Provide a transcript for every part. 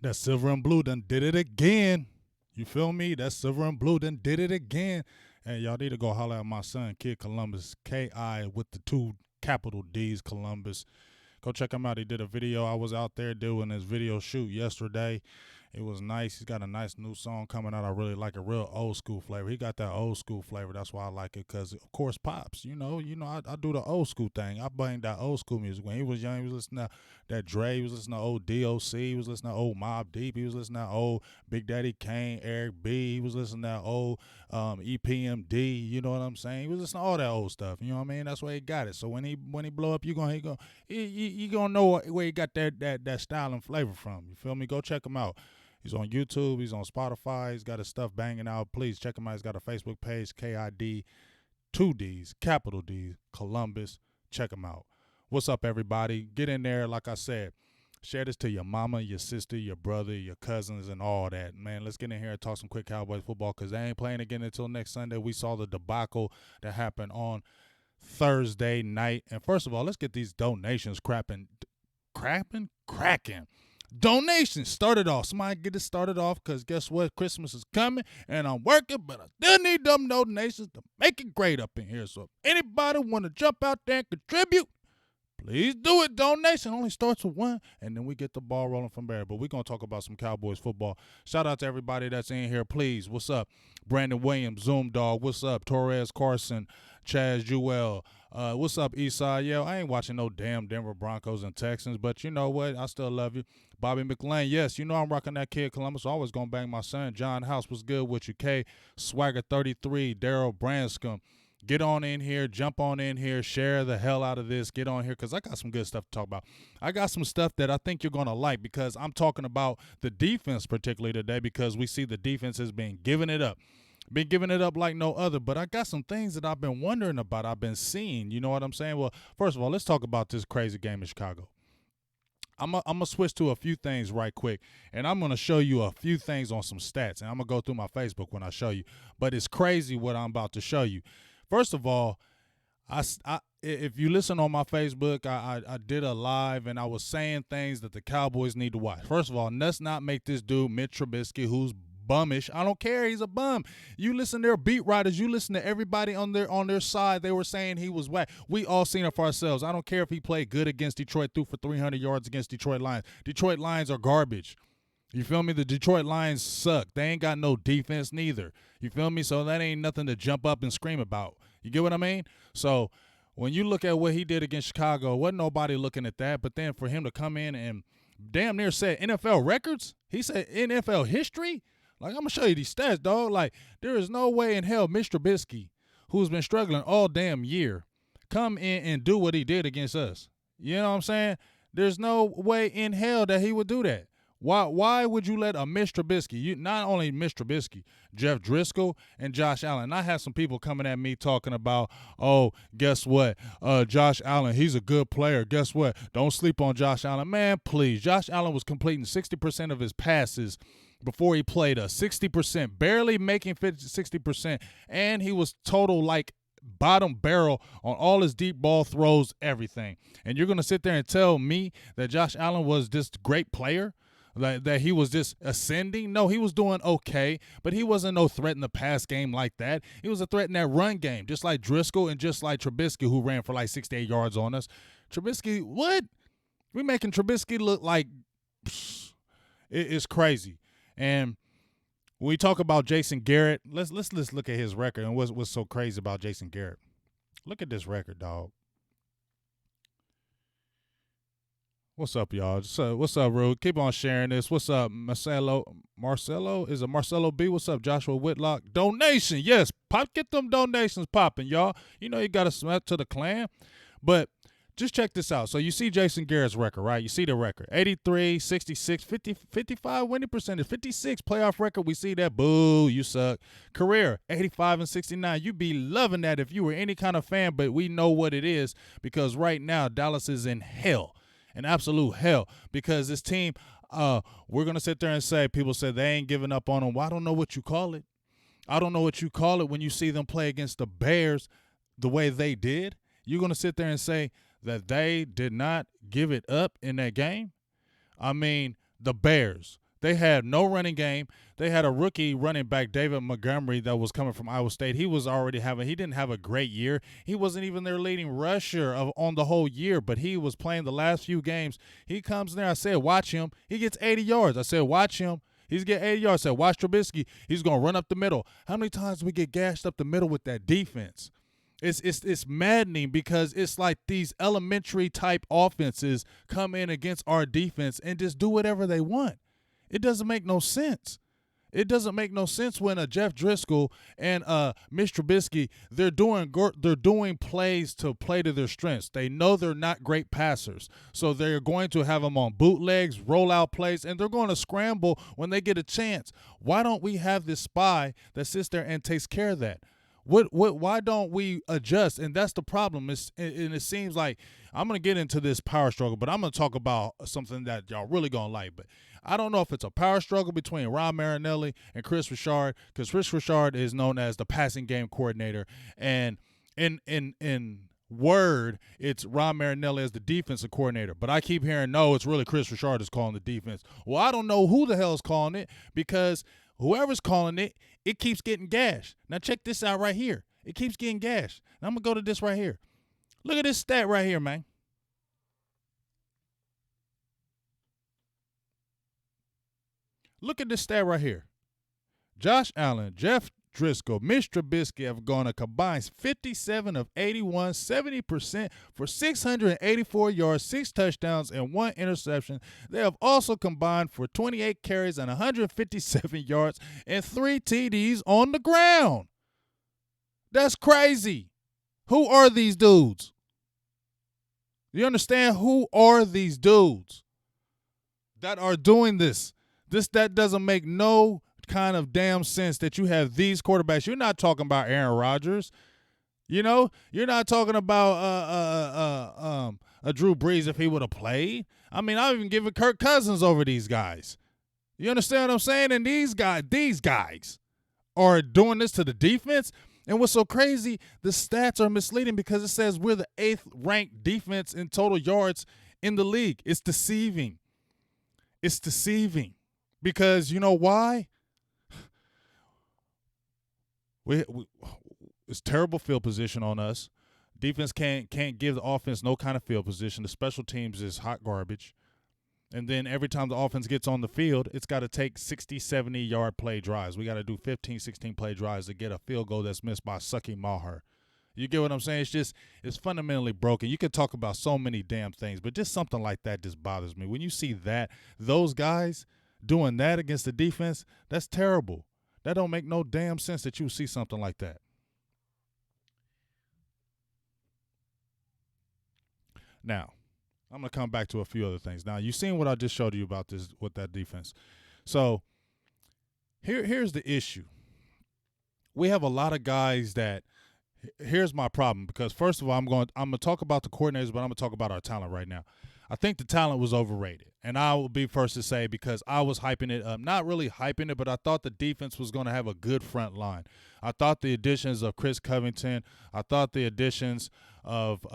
That silver and blue done did it again. You feel me? That silver and blue done did it again. And y'all need to go holler at my son, Kid Columbus, K-I with the two capital D's, Columbus. Go check him out. He did a video. I was out there doing his video shoot yesterday. It was nice. He's got a nice new song coming out. I really like a real old school flavor. He got that old school flavor. That's why I like it because, of course, Pops. I do the old school thing. I bang that old school music. When he was young, he was listening to that Dre. He was listening to old DOC. He was listening to old Mobb Deep. He was listening to old Big Daddy Kane, Eric B. He was listening to old EPMD. You know what I'm saying? He was listening to all that old stuff. You know what I mean? That's where he got it. So when he blow up, you gonna know where he got that style and flavor from. You feel me? Go check him out. He's on YouTube. He's on Spotify. He's got his stuff banging out. Please check him out. He's got a Facebook page, KID, 2 D's, capital D, Columbus. Check him out. What's up, everybody? Get in there. Like I said, share this to your mama, your sister, your brother, your cousins, and all that. Man, let's get in here and talk some quick Cowboys football because they ain't playing again until next Sunday. We saw the debacle that happened on Thursday night. And first of all, let's get these donations cracking. Donations started off. Somebody get it started off because guess what? Christmas is coming and I'm working, but I still need them donations to make it great up in here. So if anybody want to jump out there and contribute, please do it. Donation only starts with one, and then we get the ball rolling from there. But we're going to talk about some Cowboys football. Shout out to everybody that's in here, please. What's up? Brandon Williams, Zoom Dog. What's up? Torres Carson, Chaz Jewell. What's up, Eastside? Yo, I ain't watching no damn Denver Broncos and Texans, but you know what? I still love you. Bobby McLean, yes, you know I'm rocking that Kid Columbus. Always going to bang my son. John House was good with you. K, Swagger 33, Daryl Branscombe. Get on in here, jump on in here, share the hell out of this. Get on here because I got some good stuff to talk about. I got some stuff that I think you're going to like because I'm talking about the defense particularly today because we see the defense has been giving it up. Been giving it up like no other, but I got some things that I've been wondering about. I've been seeing, you know what I'm saying? Well, first of all, let's talk about this crazy game in Chicago. I'm going to switch to a few things right quick, and I'm going to show you a few things on some stats, and I'm going to go through my Facebook when I show you. But it's crazy what I'm about to show you. First of all, if you listen on my Facebook, I did a live, and I was saying things that the Cowboys need to watch. First of all, let's not make this dude, Mitch Trubisky, who's bummish. I don't care. He's a bum. You listen to their beat writers. You listen to everybody on their side. They were saying he was whack. We all seen it for ourselves. I don't care if he played good against Detroit, threw for 300 yards against Detroit Lions. Detroit Lions are garbage. You feel me? The Detroit Lions suck. They ain't got no defense neither. You feel me? So that ain't nothing to jump up and scream about. You get what I mean? So when you look at what he did against Chicago, wasn't nobody looking at that. But then for him to come in and damn near set NFL records, he said NFL history. Like, I'm going to show you these stats, dog. Like, there is no way in hell Mr. Trubisky, who's been struggling all damn year, come in and do what he did against us. You know what I'm saying? There's no way in hell that he would do that. Why would you let a Mr. Trubisky, not only Mr. Trubisky, Jeff Driscoll and Josh Allen. I had some people coming at me talking about, oh, guess what? Josh Allen, he's a good player. Guess what? Don't sleep on Josh Allen. Man, please. Josh Allen was completing 60% of his passes before he played us. 60%, barely making 60%, and he was total like bottom barrel on all his deep ball throws, everything. And you're going to sit there and tell me that Josh Allen was this great player? That he was just ascending? No, he was doing okay, but he wasn't no threat in the pass game like that. He was a threat in that run game, just like Driscoll and just like Trubisky, who ran for like 68 yards on us. Trubisky, what? We making Trubisky look like it's crazy. And when we talk about Jason Garrett, let's look at his record and what's so crazy about Jason Garrett. Look at this record, dog. What's up, y'all? What's up, Rude? Keep on sharing this. What's up, Marcelo? Is it Marcelo B? What's up, Joshua Whitlock? Donation, yes. Get them donations popping, y'all. You know you got to smack to the clan. But just check this out. So you see Jason Garrett's record, right? You see the record. 83, 66, 50, 55 winning percentage, 56 playoff record. We see that. Boo, you suck. Career, 85 and 69. You be loving that if you were any kind of fan, but we know what it is because right now Dallas is in hell. An absolute hell because this team, we're going to sit there and say, people say they ain't giving up on them. Well, I don't know what you call it. I don't know what you call it when you see them play against the Bears the way they did. You're going to sit there and say that they did not give it up in that game? I mean, the Bears, They had no running game. They had a rookie running back, David Montgomery, that was coming from Iowa State. He didn't have a great year. He wasn't even their leading rusher on the whole year, but he was playing the last few games. He comes there. I said, watch him. He gets 80 yards. I said, watch him. He's getting 80 yards. I said, watch Trubisky. He's going to run up the middle. How many times do we get gashed up the middle with that defense? It's maddening because it's like these elementary type offenses come in against our defense and just do whatever they want. It doesn't make no sense. It doesn't make no sense when Jeff Driscoll and Mitch Trubisky, they're doing plays to play to their strengths. They know they're not great passers, so they're going to have them on bootlegs, rollout plays, and they're going to scramble when they get a chance. Why don't we have this spy that sits there and takes care of that? Why don't we adjust? And that's the problem. It seems like I'm going to get into this power struggle, but I'm going to talk about something that y'all really going to like. But I don't know if it's a power struggle between Ron Marinelli and Chris Richard, because Chris Richard is known as the passing game coordinator. And in word, it's Ron Marinelli as the defensive coordinator. But I keep hearing, no, it's really Chris Richard is calling the defense. Well, I don't know who the hell is calling it, because whoever's calling it, it keeps getting gashed. Now check this out right here. It keeps getting gashed. Now I'm going to go to this right here. Look at this stat right here, man. Look at this stat right here. Josh Allen, Jeff Driscoll, Mitch Trubisky have gone a combined 57 of 81, 70% for 684 yards, 6 touchdowns, and 1 interception. They have also combined for 28 carries and 157 yards and 3 TDs on the ground. That's crazy. Who are these dudes? You understand? Who are these dudes that are doing this? That doesn't make no kind of damn sense that you have these quarterbacks. You're not talking about Aaron Rodgers. You know, you're not talking about a Drew Brees if he would have played. I mean, I've even given Kirk Cousins over these guys. You understand what I'm saying? And these guys are doing this to the defense. And what's so crazy, the stats are misleading because it says we're the 8th ranked defense in total yards in the league. It's deceiving. It's deceiving. Because you know why? It's terrible field position on us. Defense can't give the offense no kind of field position. The special teams is hot garbage. And then every time the offense gets on the field, it's got to take 60, 70-yard play drives. We got to do 15, 16 play drives to get a field goal that's missed by Sucky Maher. You get what I'm saying? It's fundamentally broken. You can talk about so many damn things, but just something like that just bothers me. When you see those guys doing that against the defense, that's terrible. That don't make no damn sense that you see something like that. Now, I'm going to come back to a few other things. Now, you've seen what I just showed you about this with that defense. So, here's the issue. We have a lot of guys that here's my problem, because first of all, I'm going to talk about the coordinators, but I'm going to talk about our talent right now. I think the talent was overrated, and I will be first to say, because I was hyping it up. Not really hyping it, but I thought the defense was going to have a good front line. I thought the additions of Chris Covington, I thought the additions of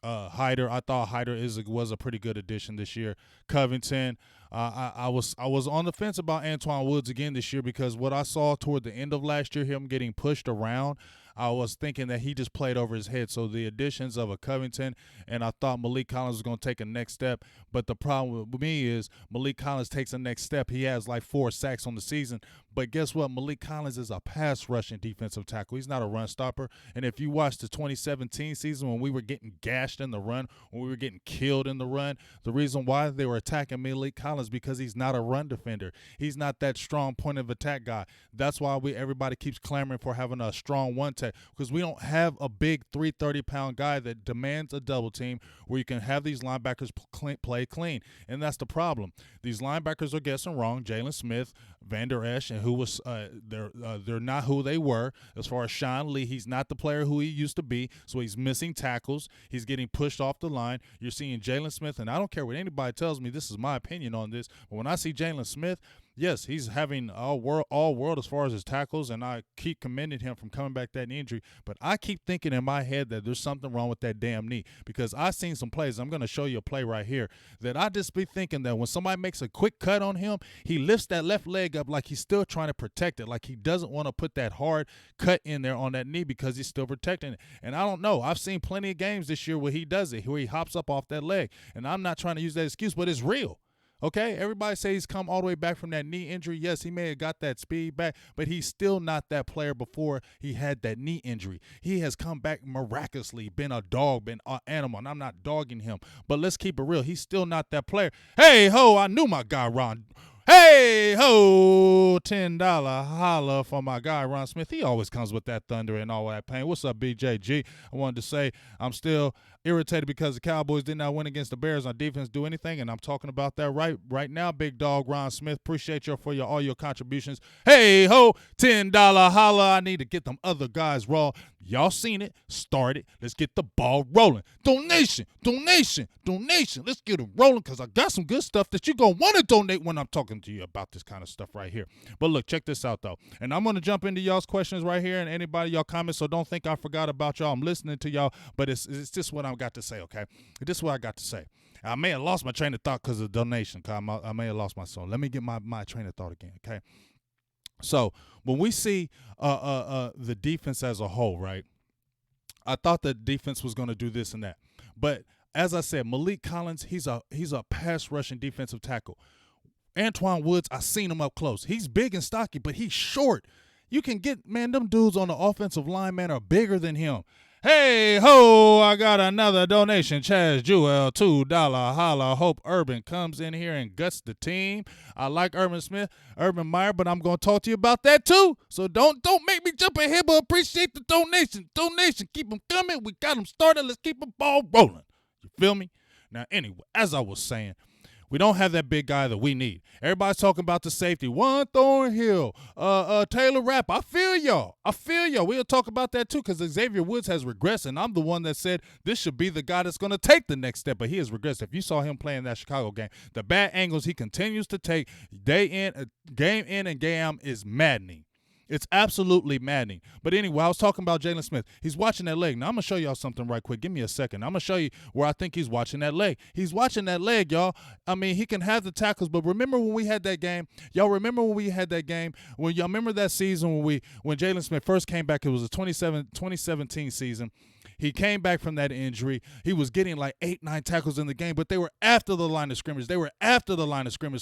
Hyder. I thought Hyder was a pretty good addition this year. Covington, I was on the fence about Antoine Woods again this year, because what I saw toward the end of last year, him getting pushed around, I was thinking that he just played over his head. So the additions of a Covington, and I thought Malik Collins was going to take a next step. But the problem with me is Malik Collins takes a next step. He has like 4 sacks on the season. But guess what? Malik Collins is a pass rushing defensive tackle. He's not a run stopper. And if you watch the 2017 season when we were getting gashed in the run, when we were getting killed in the run, the reason why they were attacking Malik Collins because he's not a run defender. He's not that strong point of attack guy. That's why everybody keeps clamoring for having a strong one tech, because we don't have a big 330-pound guy that demands a double team where you can have these linebackers play clean. And that's the problem. These linebackers are guessing wrong. Jalen Smith, Van Der Esch, and who was they're not who they were. As far as Sean Lee, he's not the player who he used to be, so he's missing tackles. He's getting pushed off the line. You're seeing Jalen Smith, and I don't care what anybody tells me. This is my opinion on this, but when I see Jalen Smith, yes, he's having all world as far as his tackles, and I keep commending him from coming back that injury. But I keep thinking in my head that there's something wrong with that damn knee, because I've seen some plays. I'm going to show you a play right here that I just be thinking that when somebody makes a quick cut on him, he lifts that left leg up like he's still trying to protect it, like he doesn't want to put that hard cut in there on that knee because he's still protecting it. And I don't know. I've seen plenty of games this year where he does it, where he hops up off that leg. And I'm not trying to use that excuse, but it's real. Okay, everybody says he's come all the way back from that knee injury. Yes, he may have got that speed back, but he's still not that player before he had that knee injury. He has come back miraculously, been a dog, been an animal, and I'm not dogging him, but let's keep it real. He's still not that player. Hey, ho, I knew my guy, Ron. Hey, ho, $10 holla for my guy, Ron Smith. He always comes with that thunder and all that pain. What's up, BJG? I wanted to say I'm still irritated because the Cowboys did not win against the Bears on defense, do anything, and I'm talking about that right now, big dog Ron Smith. Appreciate you for all your contributions. Hey, ho, $10 holla. I need to get them other guys raw. Y'all seen it. Start it. Let's get the ball rolling. Donation. Let's get it rolling because I got some good stuff that you're going to want to donate when I'm talking to you about this kind of stuff right here. But look, check this out, though. And I'm going to jump into y'all's questions right here and anybody, y'all comments, so don't think I forgot about y'all. I'm listening to y'all, but it's just what I've got to say, okay? This is what I got to say. I may have lost my train of thought because of the donation. I may have lost my soul. Let me get my train of thought again, okay? So when we see the defense as a whole, right, I thought the defense was going to do this and that. But as I said, Malik Collins, he's a pass rushing defensive tackle. Antoine Woods, I seen him up close. He's big and stocky, but he's short. You can get, man, them dudes on the offensive line, man, are bigger than him. Hey, ho, I got another donation. Chaz Jewell, $2 holla. Hope Urban comes in here and guts the team. I like Urban Meyer, but I'm going to talk to you about that too. So don't make me jump ahead, but appreciate the donation. Keep them coming. We got them started. Let's keep the ball rolling. You feel me? Now, anyway, as I was saying, we don't have that big guy that we need. Everybody's talking about the safety. Juan Thornhill, Taylor Rapp. I feel y'all. We'll talk about that too because Xavier Woods has regressed, and I'm the one that said this should be the guy that's going to take the next step, but he has regressed. If you saw him playing that Chicago game, the bad angles he continues to take game in and game out is maddening. It's absolutely maddening. But anyway, I was talking about Jalen Smith. He's watching that leg. Now, I'm going to show y'all something right quick. Give me a second. I'm going to show you where I think he's watching that leg. He's watching that leg, y'all. I mean, he can have the tackles, but remember when we had that game? Y'all remember when we had that game? When y'all remember that season when Jalen Smith first came back? It was a 2017 season. He came back from that injury. He was getting like 8-9 tackles in the game, but they were after the line of scrimmage.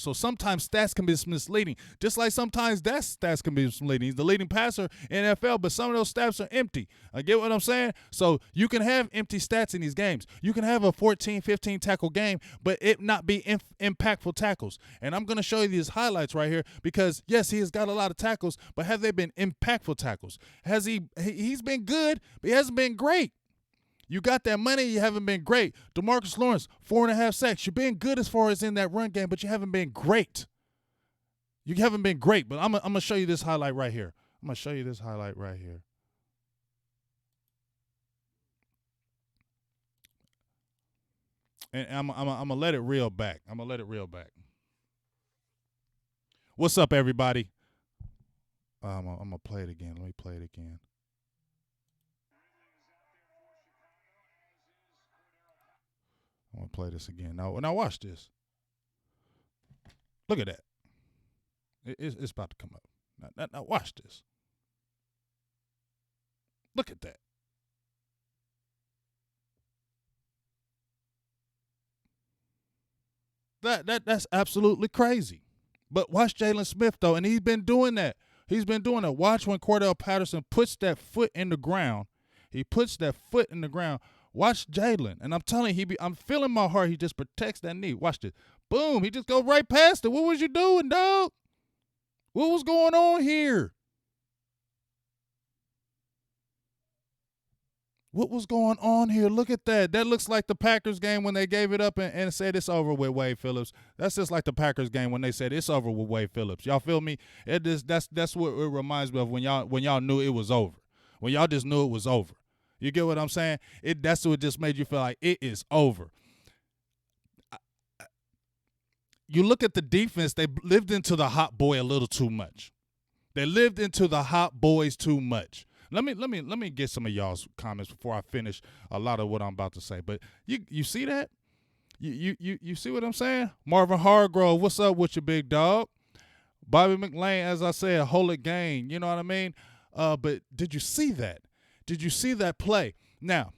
So sometimes stats can be misleading, just like sometimes that stats can be misleading. He's the leading passer in NFL, but some of those stats are empty. I get what I'm saying? So you can have empty stats in these games. You can have a 14, 15 tackle game, but it not be impactful tackles. And I'm going to show you these highlights right here because, yes, he has got a lot of tackles, but have they been impactful tackles? He's been good, but he hasn't been great. You got that money, you haven't been great. DeMarcus Lawrence, 4.5 sacks. You're being good as far as in that run game, but you haven't been great. But I'm going to show you this highlight right here. And I'm going to let it reel back. What's up, everybody? I'm going to play it again. Let me play it again. I'm going to play this again. Now watch this. Look at that. It's about to come up. Now watch this. Look at that. That's absolutely crazy. But watch Jalen Smith, though, and he's been doing that. Watch when Cordell Patterson puts that foot in the ground. Watch Jalen, and I'm telling you, I'm feeling my heart. He just protects that knee. Watch this. Boom, he just go right past it. What was you doing, dog? What was going on here? What was going on here? Look at that. That looks like the Packers game when they gave it up and said it's over with Wade Phillips. That's just like the Packers game when they said it's over with Wade Phillips. Y'all feel me? That's what it reminds me of when y'all knew it was over. When y'all just knew it was over. You get what I'm saying? That's what just made you feel like it is over. You look at the defense, they lived into the hot boy a little too much. They lived into the hot boys too much. Let me get some of y'all's comments before I finish a lot of what I'm about to say. But you see that? You see what I'm saying? Marvin Hargrove, what's up with your big dog? Bobby McLean, as I said, hold it game. You know what I mean? But did you see that? Did you see that play? Now,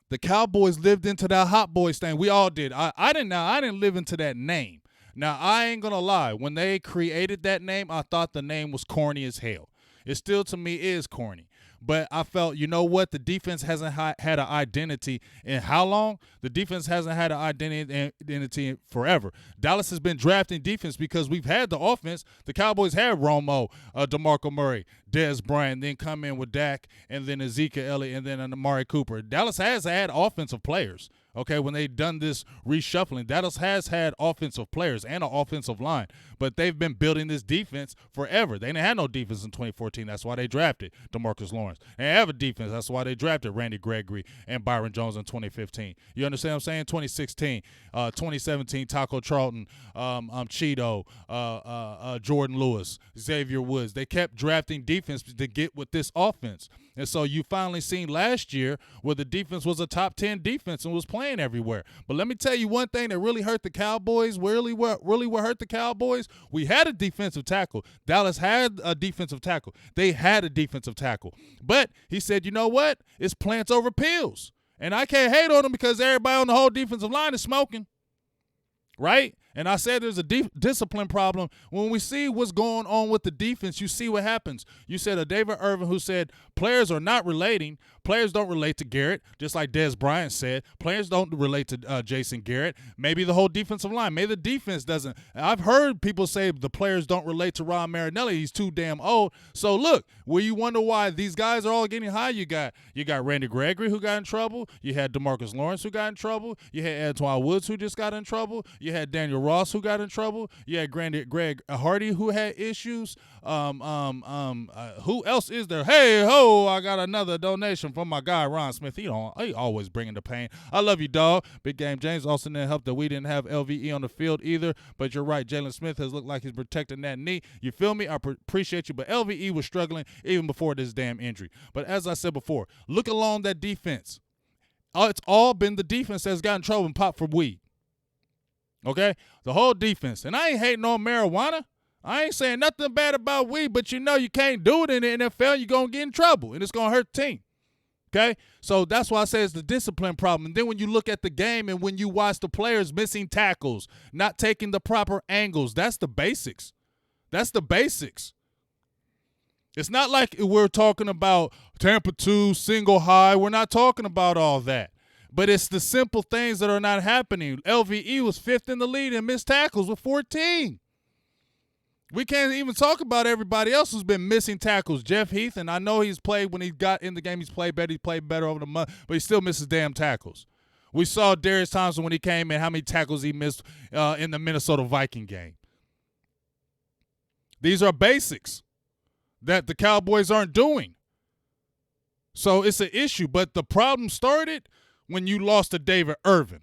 the Cowboys lived into that hot boys thing. We all did. I didn't live into that name. Now, I ain't going to lie. When they created that name, I thought the name was corny as hell. It still, to me, is corny. But I felt, you know what? The defense hasn't had an identity in how long? The defense hasn't had an identity in forever. Dallas has been drafting defense because we've had the offense. The Cowboys had Romo, DeMarco Murray, Dez Bryant, then come in with Dak, and then Ezekiel Elliott, and then Amari Cooper. Dallas has had offensive players. Okay, when they've done this reshuffling, Dallas has had offensive players and an offensive line, but they've been building this defense forever. They didn't have no defense in 2014. That's why they drafted DeMarcus Lawrence. They have a defense. That's why they drafted Randy Gregory and Byron Jones in 2015. You understand what I'm saying? 2016, 2017, Taco Charlton, Cheeto, Jordan Lewis, Xavier Woods. They kept drafting defense to get with this offense. And so you finally seen last year where the defense was a top 10 defense and was playing everywhere. But let me tell you one thing that really hurt the Cowboys, really what hurt the Cowboys, we had a defensive tackle. Dallas had a defensive tackle. They had a defensive tackle. But he said, you know what? It's plants over pills. And I can't hate on him because everybody on the whole defensive line is smoking. Right? And I said there's a discipline problem. When we see what's going on with the defense, you see what happens. You said a David Irvin who said players are not relating. Players don't relate to Garrett, just like Dez Bryant said. Players don't relate to Jason Garrett. Maybe the whole defensive line. Maybe the defense doesn't. I've heard people say the players don't relate to Ron Marinelli. He's too damn old. So, look, where you wonder why these guys are all getting high, you got Randy Gregory who got in trouble. You had DeMarcus Lawrence who got in trouble. You had Antoine Woods who just got in trouble. You had Daniel Ross who got in trouble. You had Greg Hardy who had issues. Who else is there? Hey ho! I got another donation from my guy Ron Smith. He always bringing the pain. I love you, dog. Big Game James also didn't help that we didn't have LVE on the field either. But you're right. Jalen Smith has looked like he's protecting that knee. You feel me? I appreciate you. But LVE was struggling even before this damn injury. But as I said before, look along that defense. It's all been the defense that's gotten in trouble and popped for weed. Okay? The whole defense. And I ain't hating on marijuana. I ain't saying nothing bad about weed, but you know you can't do it in the NFL. You're going to get in trouble, and it's going to hurt the team. Okay? So that's why I say it's the discipline problem. And then when you look at the game and when you watch the players missing tackles, not taking the proper angles, that's the basics. That's the basics. It's not like we're talking about Tampa 2, single high. We're not talking about all that. But it's the simple things that are not happening. LVE was 5th in the league in missed tackles with 14. We can't even talk about everybody else who's been missing tackles. Jeff Heath, and I know he's played when he got in the game, he's played better. He played better over the month, but he still misses damn tackles. We saw Darius Thompson when he came in, how many tackles he missed in the Minnesota Viking game. These are basics that the Cowboys aren't doing. So it's an issue, but the problem started when you lost to David Irvin.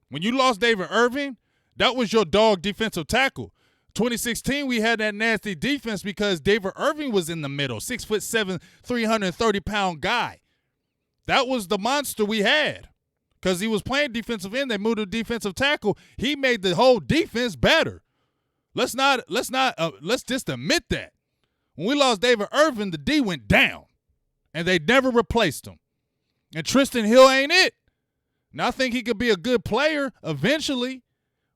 When you lost David Irvin, that was your dog defensive tackle. 2016, we had that nasty defense because David Irving was in the middle, 6'7", 330-pound guy. That was the monster we had because he was playing defensive end. They moved to defensive tackle. He made the whole defense better. Let's just admit that. When we lost David Irving, the D went down, and they never replaced him. And Tristan Hill ain't it. Now, I think he could be a good player eventually,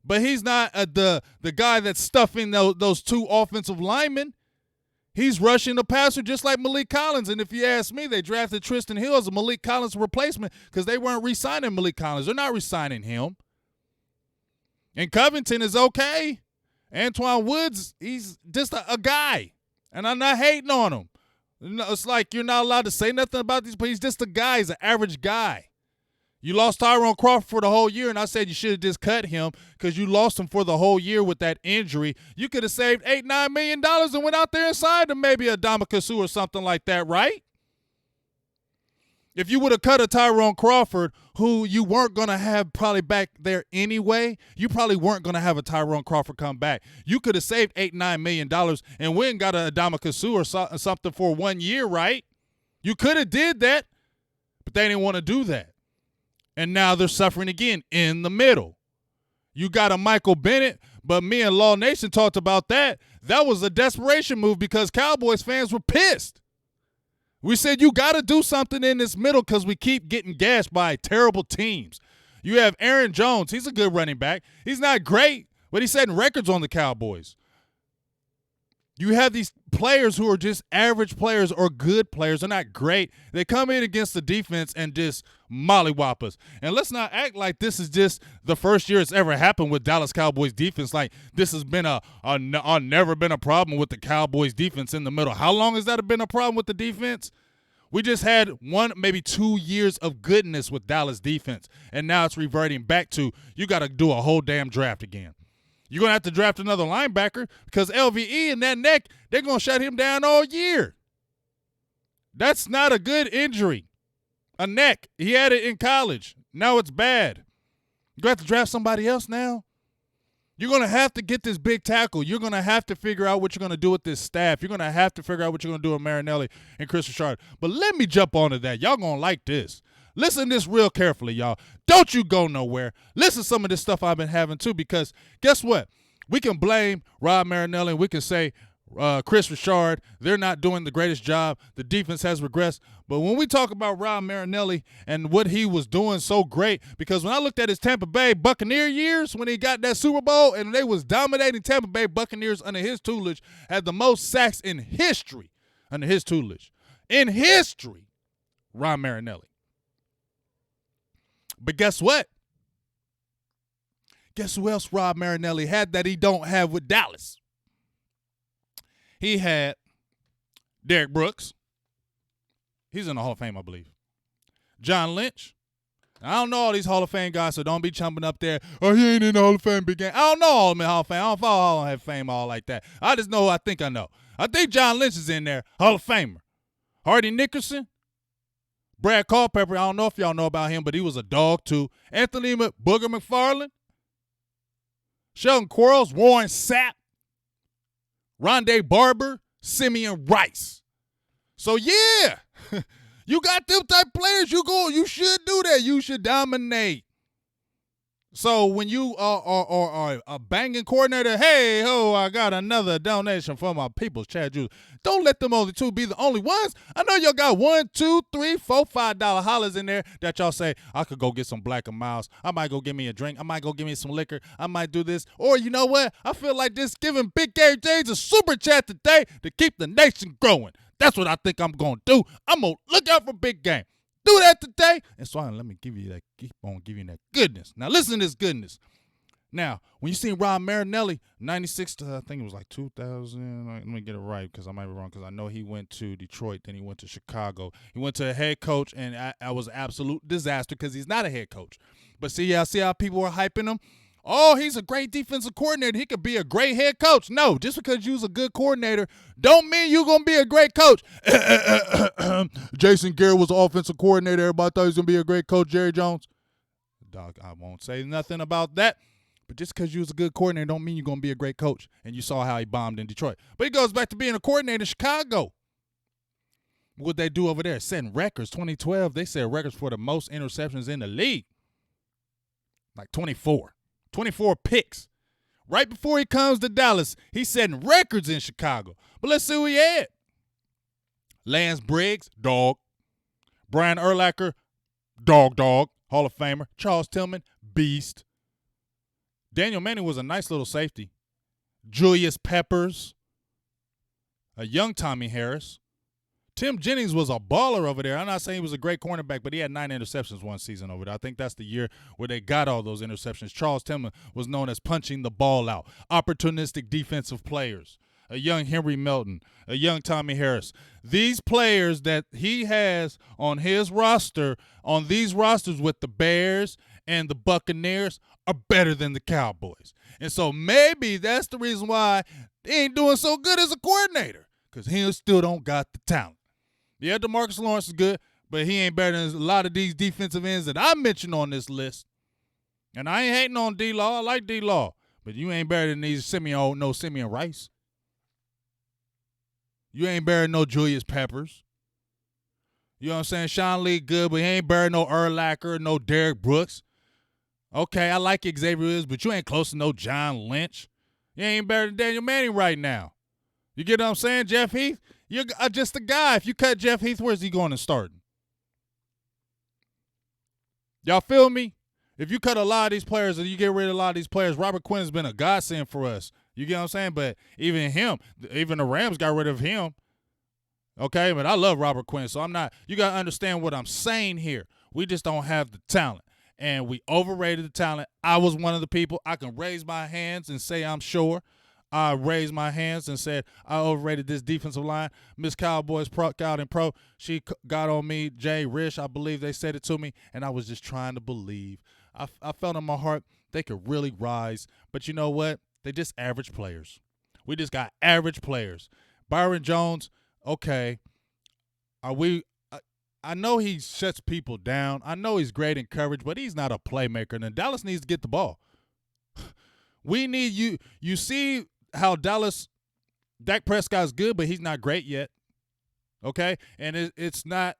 but he's not the guy that's stuffing those two offensive linemen. He's rushing the passer just like Malik Collins. And if you ask me, they drafted Tristan Hill as a Malik Collins replacement because they weren't re-signing Malik Collins. They're not re-signing him. And Covington is okay. Antoine Woods, he's just a guy. And I'm not hating on him. No, it's like you're not allowed to say nothing about these, but he's just a guy. He's an average guy. You lost Tyrone Crawford for the whole year, and I said you should have just cut him because you lost him for the whole year with that injury. You could have saved $8-9 million and went out there and signed him maybe a Ndamukong or something like that, right? If you would have cut a Tyrone Crawford, who you weren't going to have probably back there anyway, you probably weren't going to have a Tyrone Crawford come back. You could have saved $8-9 million and went and got a Ndamukong or something for 1 year, right? You could have did that, but they didn't want to do that. And now they're suffering again in the middle. You got a Michael Bennett, but me and Law Nation talked about that. That was a desperation move because Cowboys fans were pissed. We said you got to do something in this middle because we keep getting gashed by terrible teams. You have Aaron Jones. He's a good running back. He's not great, but he's setting records on the Cowboys. You have these players who are just average players or good players. They're not great. They come in against the defense and just mollywop us. And let's not act like this is just the first year it's ever happened with Dallas Cowboys defense. Like this has been never been a problem with the Cowboys defense in the middle. How long has that been a problem with the defense? We just had 1, maybe 2 years of goodness with Dallas defense. And now it's reverting back to you got to do a whole damn draft again. You're going to have to draft another linebacker because LVE and that neck, they're going to shut him down all year. That's not a good injury. A neck. He had it in college. Now it's bad. You're going to have to draft somebody else now. You're going to have to get this big tackle. You're going to have to figure out what you're going to do with this staff. You're going to have to figure out what you're going to do with Marinelli and Chris Richard. But let me jump onto that. Y'all going to like this. Listen to this real carefully, y'all. Don't you go nowhere. Listen to some of this stuff I've been having, too, because guess what? We can blame Rob Marinelli, and we can say Chris Richard, they're not doing the greatest job. The defense has regressed. But when we talk about Rob Marinelli and what he was doing so great, because when I looked at his Tampa Bay Buccaneer years when he got that Super Bowl and they was dominating Tampa Bay Buccaneers under his tutelage, had the most sacks in history under his tutelage. In history, Rob Marinelli. But guess what? Guess who else Rob Marinelli had that he don't have with Dallas? He had Derek Brooks. He's in the Hall of Fame, I believe. John Lynch. I don't know all these Hall of Fame guys, so don't be jumping up there. Oh, he ain't in the Hall of Fame big game. I don't know all of them in Hall of Fame. I don't follow Hall of Fame all like that. I just know who I think I know. I think John Lynch is in there, Hall of Famer. Hardy Nickerson. Brad Culpepper, I don't know if y'all know about him, but he was a dog too. Anthony Booger McFarland. Sheldon Quarles, Warren Sapp. Rondé Barber, Simeon Rice. So, yeah, you got them type players. You should do that. You should dominate. So, when you are a banging coordinator, hey, ho, I got another donation from my people's Chad Jules. Don't let them only two be the only ones. I know y'all got $1, $2, $3, $4, $5 hollers in there that y'all say, I could go get some Black and Miles. I might go get me a drink. I might go get me some liquor. I might do this. Or you know what? I feel like just giving Big Gary James a super chat today to keep the nation growing. That's what I think I'm going to do. I'm going to look out for Big Game. Do that today. And so let me give you that, keep on giving you that goodness. Now listen to this goodness. Now, when you see Rob Marinelli, 96 to, I think it was like 2000. Let me get it right because I might be wrong because I know he went to Detroit, then he went to Chicago. He went to a head coach, and I was an absolute disaster because he's not a head coach. But see how people are hyping him? Oh, he's a great defensive coordinator. He could be a great head coach. No, just because you're a good coordinator don't mean you're going to be a great coach. Jason Garrett was an offensive coordinator. Everybody thought he was going to be a great coach, Jerry Jones. Dog, I won't say nothing about that. But just because you was a good coordinator don't mean you're going to be a great coach. And you saw how he bombed in Detroit. But he goes back to being a coordinator in Chicago. What they do over there? Setting records. 2012, they set records for the most interceptions in the league. Like 24. 24 picks. Right before he comes to Dallas, he's setting records in Chicago. But let's see who he had. Lance Briggs, dog. Brian Urlacher, dog. Hall of Famer. Charles Tillman, beast. Daniel Manning was a nice little safety. Julius Peppers. A young Tommy Harris. Tim Jennings was a baller over there. I'm not saying he was a great cornerback, but he had 9 interceptions one season over there. I think that's the year where they got all those interceptions. Charles Tillman was known as punching the ball out. Opportunistic defensive players. a young Henry Melton, a young Tommy Harris. These players that he has on his roster, on these rosters with the Bears and the Buccaneers, are better than the Cowboys. And so maybe that's the reason why he ain't doing so good as a coordinator, because he still don't got the talent. Yeah, DeMarcus Lawrence is good, but he ain't better than a lot of these defensive ends that I mentioned on this list. And I ain't hating on D-Law. I like D-Law. But you ain't better than these Simeon Rice. You ain't better than no Julius Peppers. You know what I'm saying? Sean Lee good, but he ain't better than no Urlacher, no Derek Brooks. Okay, I like Xavier Woods, but you ain't close to no John Lynch. You ain't better than Daniel Manning right now. You get what I'm saying, Jeff Heath? You're just a guy. If you cut Jeff Heath, where's he going to start? Y'all feel me? If you cut a lot of these players and you get rid of a lot of these players, Robert Quinn has been a godsend for us. You get what I'm saying? But even the Rams got rid of him. Okay, but I love Robert Quinn, so I'm not – you got to understand what I'm saying here. We just don't have the talent, and we overrated the talent. I was one of the people. I can raise my hands and say I'm sure. I raised my hands and said I overrated this defensive line. Miss Cowboys Scouting Pro, she got on me. Jay Rish, I believe they said it to me, and I was just trying to believe. I felt in my heart they could really rise. But you know what? They just average players. We just got average players. Byron Jones, okay. I know he shuts people down. I know he's great in coverage, but he's not a playmaker. And Dallas needs to get the ball. We need you. You see how Dak Prescott's good, but he's not great yet. Okay? And it's not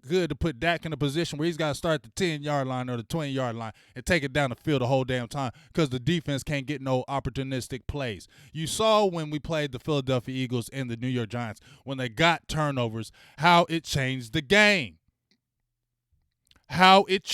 good to put Dak in a position where he's got to start at the 10-yard line or the 20-yard line and take it down the field the whole damn time because the defense can't get no opportunistic plays. You saw when we played the Philadelphia Eagles and the New York Giants, when they got turnovers, how it changed the game. It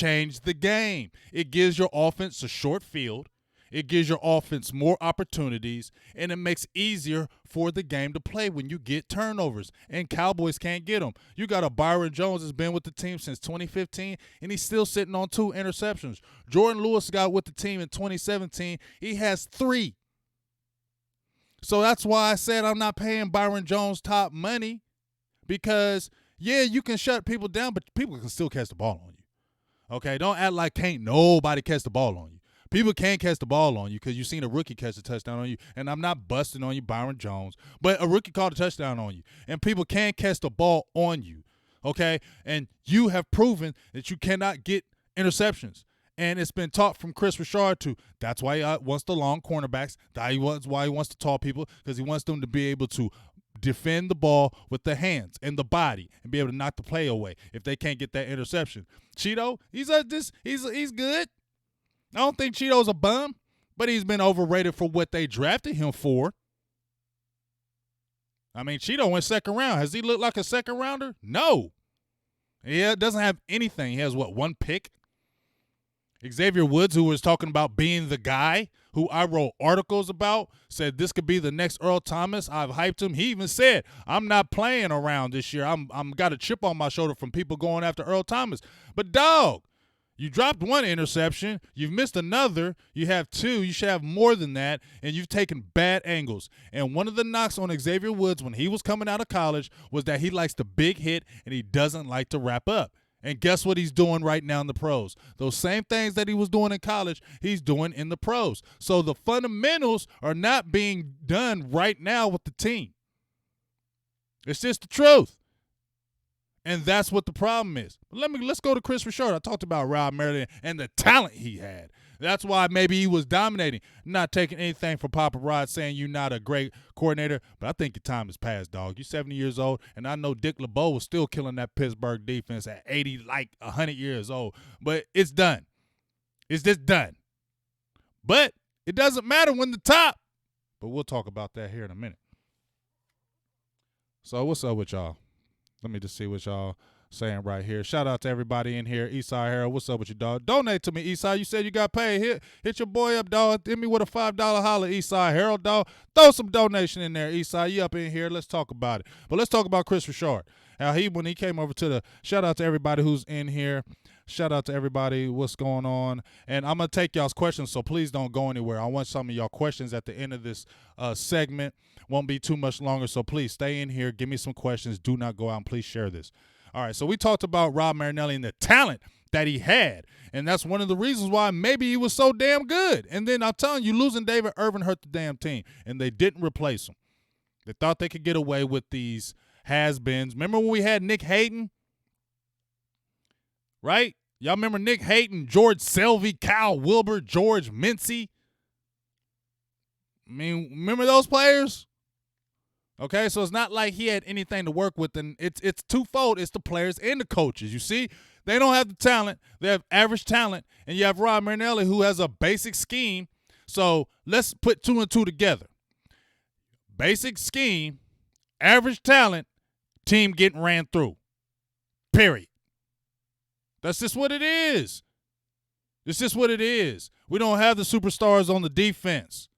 gives your offense a short field. It gives your offense more opportunities, and it makes it easier for the game to play when you get turnovers, and Cowboys can't get them. You got a Byron Jones that's been with the team since 2015, and he's still sitting on 2 interceptions. Jordan Lewis got with the team in 2017. He has 3. So that's why I said I'm not paying Byron Jones top money because, yeah, you can shut people down, but people can still catch the ball on you. Okay, don't act like can't nobody catch the ball on you. People can't catch the ball on you because you've seen a rookie catch a touchdown on you, and I'm not busting on you, Byron Jones, but a rookie caught a touchdown on you, and people can't catch the ball on you, okay? And you have proven that you cannot get interceptions, and it's been taught from Chris Richard to that's why he wants the long cornerbacks, that's why he wants the tall people, because he wants them to be able to defend the ball with the hands and the body and be able to knock the play away if they can't get that interception. Cheeto, he's good. I don't think Cheeto's a bum, but he's been overrated for what they drafted him for. I mean, Cheeto went second round. Has he looked like a second rounder? No. He doesn't have anything. He has, 1 pick? Xavier Woods, who was talking about being the guy, who I wrote articles about, said this could be the next Earl Thomas. I've hyped him. He even said, I'm not playing around this year. I'm got a chip on my shoulder from people going after Earl Thomas. But, dog, you dropped 1 interception. You've missed another. You have 2. You should have more than that. And you've taken bad angles. And one of the knocks on Xavier Woods when he was coming out of college was that he likes the big hit and he doesn't like to wrap up. And guess what he's doing right now in the pros? Those same things that he was doing in college, he's doing in the pros. So the fundamentals are not being done right now with the team. It's just the truth. And that's what the problem is. But let's go to Chris Richard. I talked about Rob Merlin and the talent he had. That's why maybe he was dominating. I'm not taking anything from Papa Rod saying you're not a great coordinator, but I think your time has passed, dog. You're 70 years old, and I know Dick LeBeau was still killing that Pittsburgh defense at 80, like 100 years old. But it's done. It's just done. But it doesn't matter when the top. But we'll talk about that here in a minute. So what's up with y'all? Let me just see what y'all saying right here. Shout out to everybody in here. Eastside Harold, what's up with you, dog? Donate to me, Eastside. You said you got paid. Hit your boy up, dog. Hit me with a $5 holler, Eastside Harold, dog. Throw some donation in there, Eastside. You up in here. Let's talk about it. But let's talk about Chris Richard. When he came over to shout out to everybody who's in here. Shout out to everybody. What's going on? And I'm going to take y'all's questions, so please don't go anywhere. I want some of y'all questions at the end of this segment. Won't be too much longer, so please stay in here. Give me some questions. Do not go out, and please share this. All right, so we talked about Rob Marinelli and the talent that he had, and that's one of the reasons why maybe he was so damn good. And then I'm telling you, losing David Irvin hurt the damn team, and they didn't replace him. They thought they could get away with these has-beens. Remember when we had Nick Hayden? Right? Y'all remember Nick Hayden, George Selvey, Kyle Wilbur, George Mincy? I mean, remember those players? Okay, so it's not like he had anything to work with, and it's twofold. It's the players and the coaches. You see, they don't have the talent. They have average talent, and you have Rob Marinelli, who has a basic scheme. So let's put 2 and 2 together. Basic scheme, average talent, team getting ran through. Period. That's just what it is. It's just what it is. We don't have the superstars on the defense.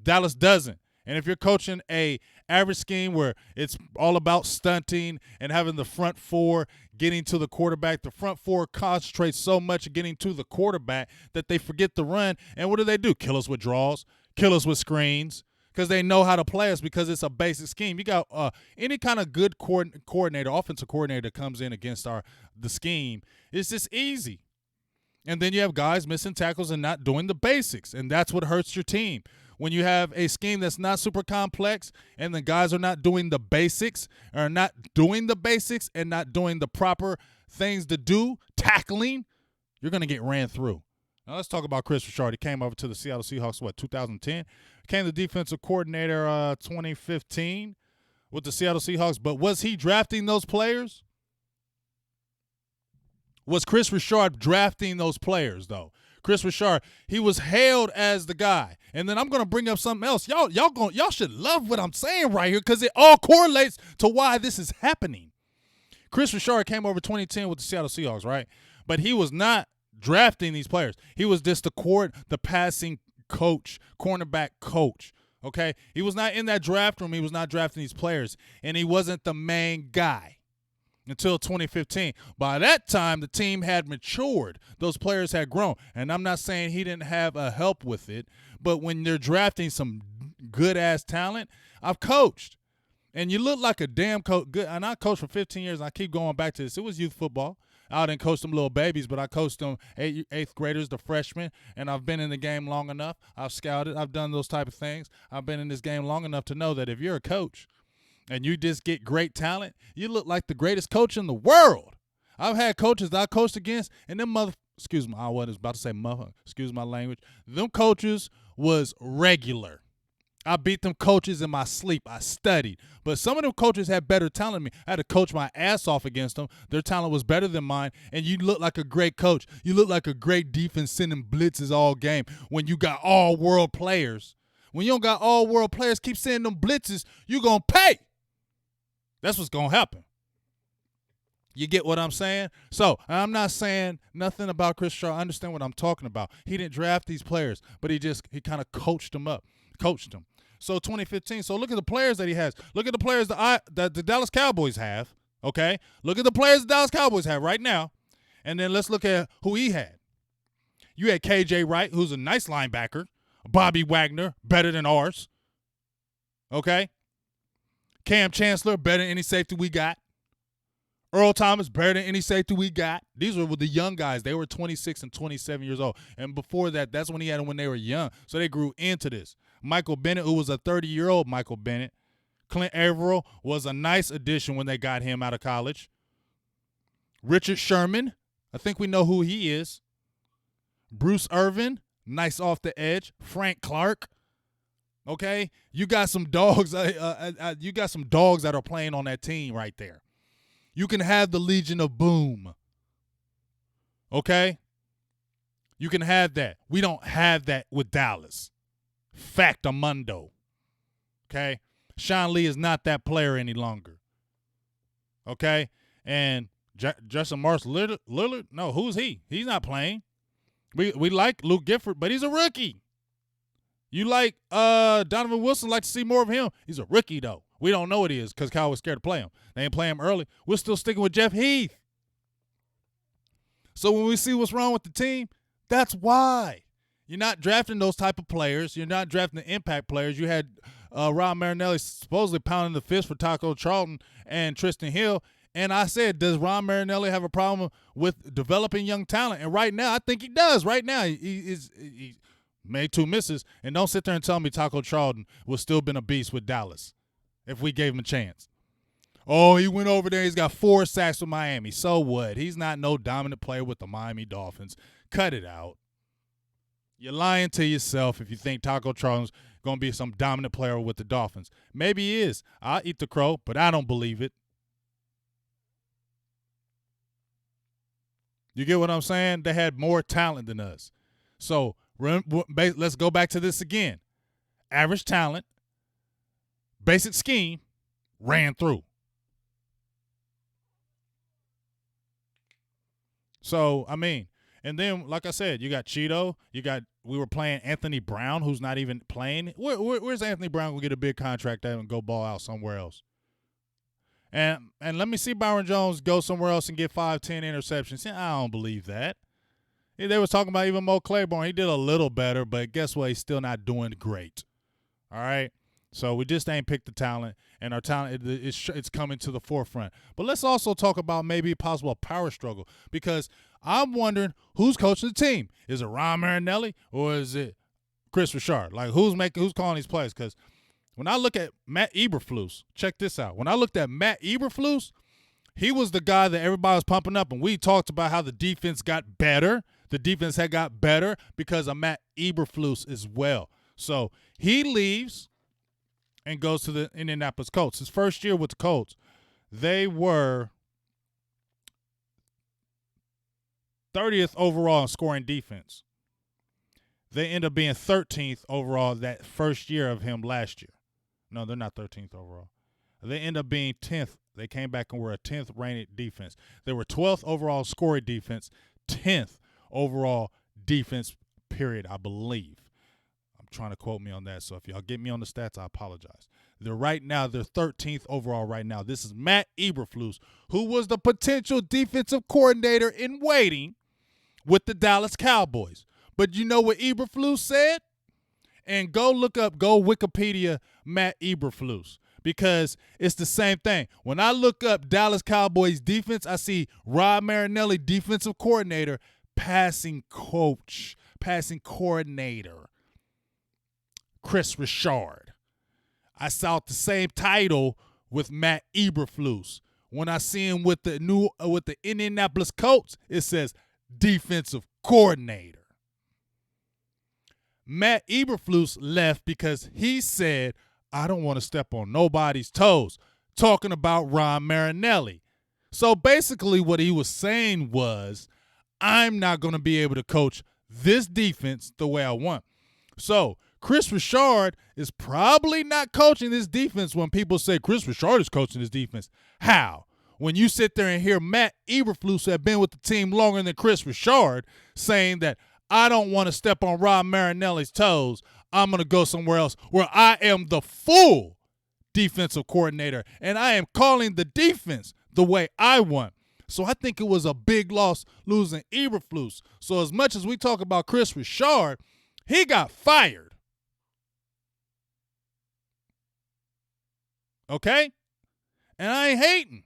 Dallas doesn't. And if you're coaching a average scheme where it's all about stunting and having the front four getting to the quarterback, the front four concentrates so much on getting to the quarterback that they forget the run. And what do? Kill us with draws, kill us with screens, because they know how to play us because it's a basic scheme. You got any kind of good coordinator, offensive coordinator that comes in against the scheme. It's just easy. And then you have guys missing tackles and not doing the basics, and that's what hurts your team. When you have a scheme that's not super complex and the guys are not doing the basics or not doing the basics and not doing the proper things to do, tackling, you're going to get ran through. Now let's talk about Chris Richard. He came over to the Seattle Seahawks, 2010? Became the defensive coordinator 2015 with the Seattle Seahawks. But was he drafting those players? Was Chris Richard drafting those players, though? Chris Richard, he was hailed as the guy. And then I'm going to bring up something else. Y'all should love what I'm saying right here because it all correlates to why this is happening. Chris Richard came over 2010 with the Seattle Seahawks, right? But he was not drafting these players. He was just the passing coach, cornerback coach, okay? He was not in that draft room. He was not drafting these players, and he wasn't the main guy until 2015. By that time, the team had matured. Those players had grown. And I'm not saying he didn't have a help with it, but when they're drafting some good-ass talent, I've coached. And you look like a damn coach. And I coached for 15 years, and I keep going back to this. It was youth football. I didn't coach them little babies, but I coached them eighth graders, the freshmen, and I've been in the game long enough. I've scouted. I've done those type of things. I've been in this game long enough to know that if you're a coach, and you just get great talent, you look like the greatest coach in the world. I've had coaches that I coached against, and them I was about to say excuse my language. Them coaches was regular. I beat them coaches in my sleep. I studied. But some of them coaches had better talent than me. I had to coach my ass off against them. Their talent was better than mine, and you look like a great coach. You look like a great defense sending blitzes all game when you got all-world players. When you don't got all-world players, keep sending them blitzes, you're going to pay. That's what's going to happen. You get what I'm saying? So I'm not saying nothing about Chris Shaw. I understand what I'm talking about. He didn't draft these players, but he kind of coached them up, coached them. So 2015. So look at the players that he has. Look at the players that the Dallas Cowboys have, okay? Look at the players the Dallas Cowboys have right now. And then let's look at who he had. You had KJ Wright, who's a nice linebacker. Bobby Wagner, better than ours. Okay? Cam Chancellor, better than any safety we got. Earl Thomas, better than any safety we got. These were the young guys. They were 26 and 27 years old. And before that, that's when he had them when they were young. So they grew into this. Michael Bennett, who was a 30-year-old Michael Bennett. Clint Averill was a nice addition when they got him out of college. Richard Sherman, I think we know who he is. Bruce Irvin, nice off the edge. Frank Clark. Okay, you got some dogs. You got some dogs that are playing on that team right there. You can have the Legion of Boom. Okay, you can have that. We don't have that with Dallas. Factamundo. Okay, Sean Lee is not that player any longer. Okay, and Justin Marshall Lillard. No, who's he? He's not playing. We like Luke Gifford, but he's a rookie. You like Donovan Wilson, like to see more of him. He's a rookie, though. We don't know what he is because Kyle was scared to play him. They ain't play him early. We're still sticking with Jeff Heath. So when we see what's wrong with the team, that's why. You're not drafting those type of players. You're not drafting the impact players. You had Rob Marinelli supposedly pounding the fist for Taco Charlton and Tristan Hill. And I said, does Ron Marinelli have a problem with developing young talent? And right now, I think he does. Right now, he made 2 misses. And don't sit there and tell me Taco Charlton would still been a beast with Dallas if we gave him a chance. Oh, he went over there. He's got 4 sacks with Miami. So what? He's not no dominant player with the Miami Dolphins. Cut it out. You're lying to yourself if you think Taco Charlton's going to be some dominant player with the Dolphins. Maybe he is. I'll eat the crow, but I don't believe it. You get what I'm saying? They had more talent than us. So let's go back to this again. Average talent, basic scheme, ran through. So, I mean, and then, like I said, you got Cheeto. We were playing Anthony Brown, who's not even playing. Where's Anthony Brown going to get a big contract and go ball out somewhere else? And let me see Byron Jones go somewhere else and get 5-10 interceptions. I don't believe that. They was talking about even Mo Claiborne. He did a little better, but guess what? He's still not doing great. All right? So we just ain't picked the talent, and our talent it's coming to the forefront. But let's also talk about maybe possible power struggle, because I'm wondering who's coaching the team. Is it Ron Marinelli or is it Chris Richard? Like, who's calling these plays? Because when I look at Matt Eberflus, check this out. When I looked at Matt Eberflus, he was the guy that everybody was pumping up, and we talked about how the defense got better. The defense had got better because of Matt Eberflus as well. So he leaves and goes to the Indianapolis Colts. His first year with the Colts, they were 30th overall in scoring defense. They end up being 13th overall that first year of him last year. No, they're not 13th overall. They end up being 10th. They came back and were a 10th ranked defense. They were 12th overall scoring defense, 10th overall defense, period, I believe. I'm trying to quote me on that, so if y'all get me on the stats, I apologize. They're 13th overall right now. This is Matt Eberflus, who was the potential defensive coordinator in waiting with the Dallas Cowboys. But you know what Eberflus said? And go Wikipedia Matt Eberflus, because it's the same thing. When I look up Dallas Cowboys defense, I see Rob Marinelli, defensive coordinator, passing coordinator, Chris Richard. I saw the same title with Matt Eberflus. When I see him with the Indianapolis Colts, it says defensive coordinator. Matt Eberflus left because he said, I don't want to step on nobody's toes, talking about Ron Marinelli. So basically what he was saying was, I'm not going to be able to coach this defense the way I want. So Chris Richard is probably not coaching this defense when people say Chris Richard is coaching this defense. How? When you sit there and hear Matt Eberflus, who had been with the team longer than Chris Richard, saying that I don't want to step on Rob Marinelli's toes, I'm going to go somewhere else where I am the full defensive coordinator, and I am calling the defense the way I want. So I think it was a big loss losing Eberflus. So as much as we talk about Chris Richard, he got fired. Okay? And I ain't hating.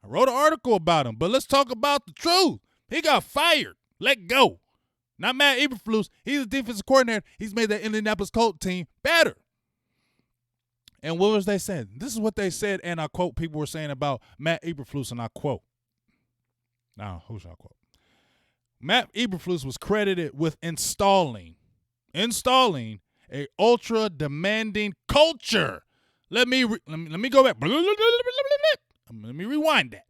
I wrote an article about him, but let's talk about the truth. He got fired. Let go. Not Matt Eberflus. He's a defensive coordinator. He's made that Indianapolis Colts team better. And what was they saying? This is what they said, and I quote, people were saying about Matt Eberflus, and I quote. Now, who should I quote? Matt Eberflus was credited with installing a ultra demanding culture. Let me go back. Let me rewind that.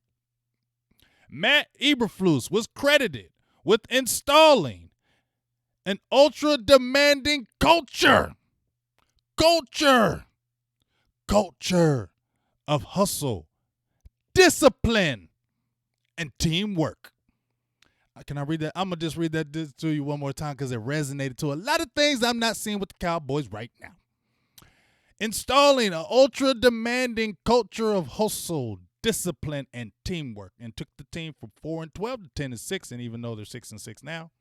Matt Eberflus was credited with installing an ultra demanding culture of hustle, discipline, and teamwork. Can I read that? I'm going to just read that to you one more time because it resonated to a lot of things I'm not seeing with the Cowboys right now. installing an ultra-demanding culture of hustle, discipline, and teamwork, and took the team from 4-12 to 10-6. And even though they're 6-6 now,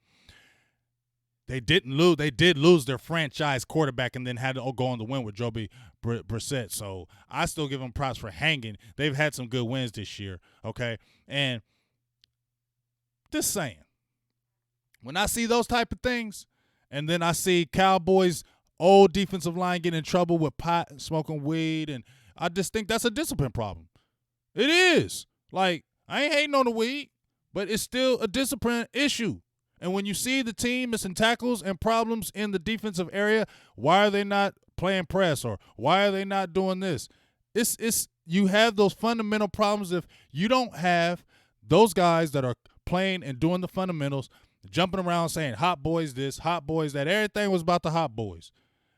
they didn't lose. They did lose their franchise quarterback and then had to go on the win with Joby Brissett. So I still give them props for hanging. They've had some good wins this year, okay? And just saying, when I see those type of things, and then I see Cowboys' old defensive line getting in trouble with pot and smoking weed, and I just think that's a discipline problem. It is. Like, I ain't hating on the weed, but it's still a discipline issue. And when you see the team missing tackles and problems in the defensive area, why are they not playing press, or why are they not doing this? It's you have those fundamental problems if you don't have those guys that are playing and doing the fundamentals, jumping around saying hot boys this, hot boys that. Everything was about the hot boys.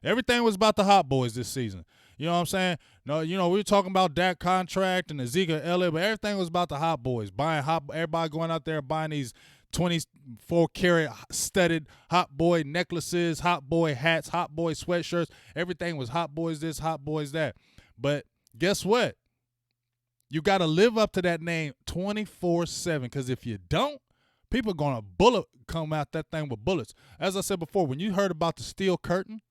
Everything was about the hot boys this season. You know what I'm saying? No, we were talking about Dak contract and Ezekiel Elliott, but everything was about the hot boys. Everybody going out there buying these 24-karat studded hot boy necklaces, hot boy hats, hot boy sweatshirts. Everything was hot boys this, hot boys that. But guess what? You got to live up to that name 24/7, because if you don't, people are going to come out that thing with bullets. As I said before, when you heard about the Steel Curtain,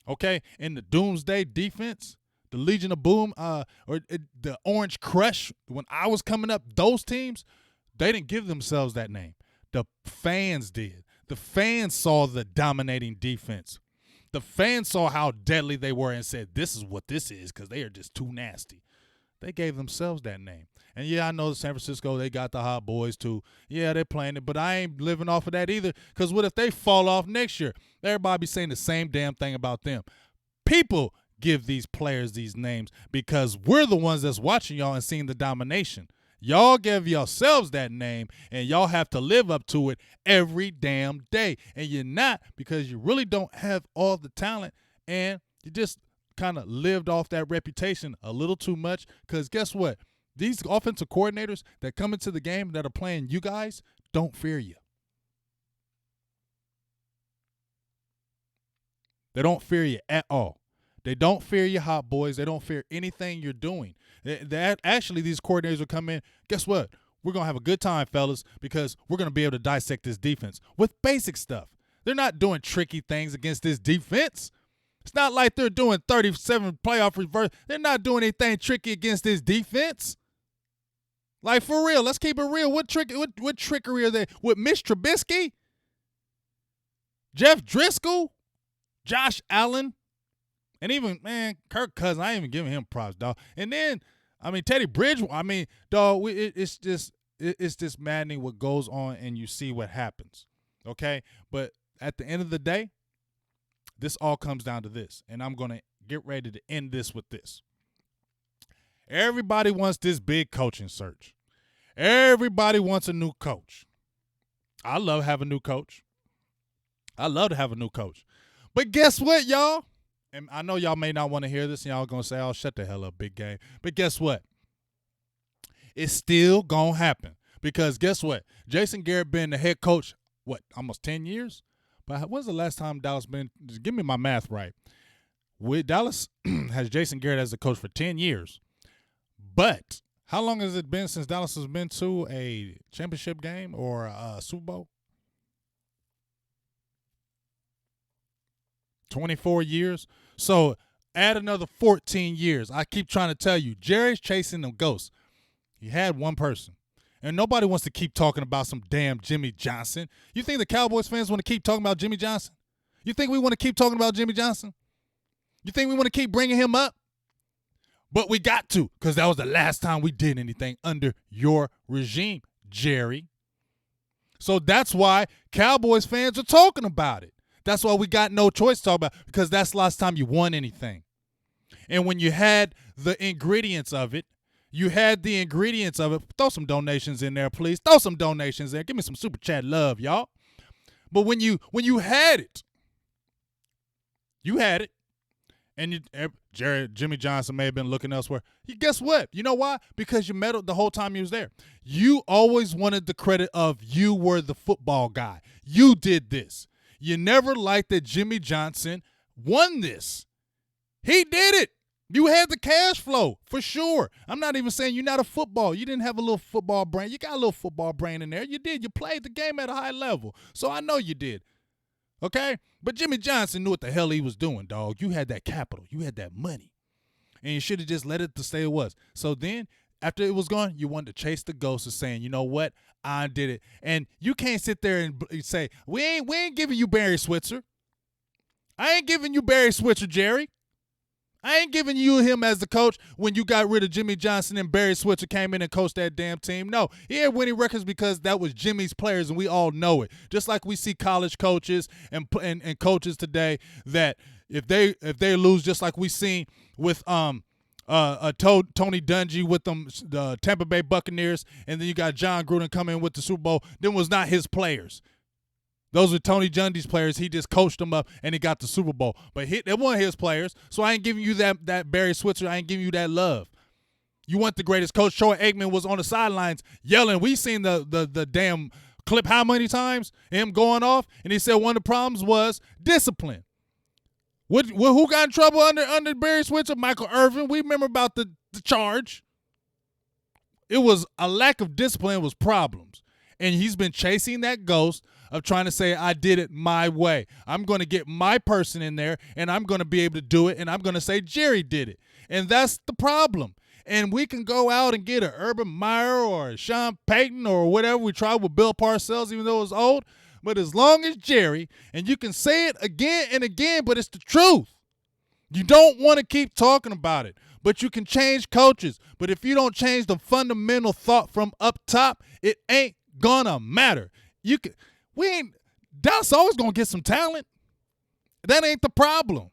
okay, in the Doomsday Defense, the Legion of Boom, or the Orange Crush, when I was coming up, those teams, they didn't give themselves that name. The fans did. The fans saw the dominating defense. The fans saw how deadly they were and said, this is what this is, because they are just too nasty. They gave themselves that name. And, yeah, I know San Francisco, they got the hot boys too. Yeah, they're playing it, but I ain't living off of that either, because what if they fall off next year? Everybody be saying the same damn thing about them. People give these players these names because we're the ones that's watching y'all and seeing the domination. Y'all give yourselves that name, and y'all have to live up to it every damn day. And you're not, because you really don't have all the talent, and you just kind of lived off that reputation a little too much. Because guess what? These offensive coordinators that come into the game that are playing you guys don't fear you. They don't fear you at all. They don't fear your hot boys. They don't fear anything you're doing. Actually, these coordinators will come in. Guess what? We're going to have a good time, fellas, because we're going to be able to dissect this defense with basic stuff. They're not doing tricky things against this defense. It's not like they're doing 37 playoff reverse. They're not doing anything tricky against this defense. Like, for real, let's keep it real. What trickery are they? With Mitch Trubisky? Jeff Driscoll? Josh Allen? And even, man, Kirk Cousins, I ain't even giving him props, dog. And then, Teddy Bridgewater, dog, it's just maddening what goes on, and you see what happens, okay? But at the end of the day, this all comes down to this, and I'm going to get ready to end this with this. Everybody wants this big coaching search. Everybody wants a new coach. I love having a new coach. I love to have a new coach. But guess what, y'all? And I know y'all may not want to hear this, and y'all going to say, oh, shut the hell up, big game. But guess what? It's still going to happen. Because guess what? Jason Garrett been the head coach, almost 10 years? But when's the last time Dallas been – just give me my math right. With Dallas has Jason Garrett as the coach for 10 years. But how long has it been since Dallas has been to a championship game or a Super Bowl? 24 years. So add another 14 years. I keep trying to tell you, Jerry's chasing the ghosts. He had one person. And nobody wants to keep talking about some damn Jimmy Johnson. You think the Cowboys fans want to keep talking about Jimmy Johnson? You think we want to keep talking about Jimmy Johnson? You think we want to keep bringing him up? But we got to, because that was the last time we did anything under your regime, Jerry. So that's why Cowboys fans are talking about it. That's why we got no choice to talk about it, because that's the last time you won anything. And when you had the ingredients of it, throw some donations in there, please. Throw some donations there. Give me some super chat love, y'all. But when you had it, and Jimmy Johnson may have been looking elsewhere. Guess what? You know why? Because you meddled the whole time he was there. You always wanted the credit of you were the football guy. You did this. You never liked that Jimmy Johnson won this. He did it. You had the cash flow for sure. I'm not even saying you're not a football. You didn't have a little football brain. You got a little football brain in there. You did. You played the game at a high level. So I know you did. Okay? But Jimmy Johnson knew what the hell he was doing, dog. You had that capital. You had that money. And you should have just let it to stay it was. So then, after it was gone, you wanted to chase the ghost of saying, you know what? I did it. And you can't sit there and say, we ain't giving you Barry Switzer. I ain't giving you Barry Switzer, Jerry. I ain't giving you him as the coach when you got rid of Jimmy Johnson and Barry Switzer came in and coached that damn team. No, he had winning records because that was Jimmy's players, and we all know it. Just like we see college coaches and coaches today that if they lose, just like we seen with Tony Dungy with the Tampa Bay Buccaneers, and then you got John Gruden coming in with the Super Bowl. Them was not his players. Those were Tony Dungy's players. He just coached them up, and he got the Super Bowl. But they weren't his players, so I ain't giving you that Barry Switzer. I ain't giving you that love. You want the greatest coach. Troy Aikman was on the sidelines yelling. We seen the damn clip how many times? Him going off, and he said one of the problems was discipline. Who got in trouble under Barry Switzer? Michael Irvin. We remember about the charge. It was a lack of discipline was problems. And he's been chasing that ghost of trying to say, I did it my way. I'm going to get my person in there, and I'm going to be able to do it, and I'm going to say Jerry did it. And that's the problem. And we can go out and get an Urban Meyer or a Sean Payton or whatever. We tried with Bill Parcells, even though it was old. But as long as Jerry, and you can say it again and again, but it's the truth. You don't want to keep talking about it. But you can change coaches. But if you don't change the fundamental thought from up top, it ain't gonna matter. Dallas always gonna get some talent. That ain't the problem.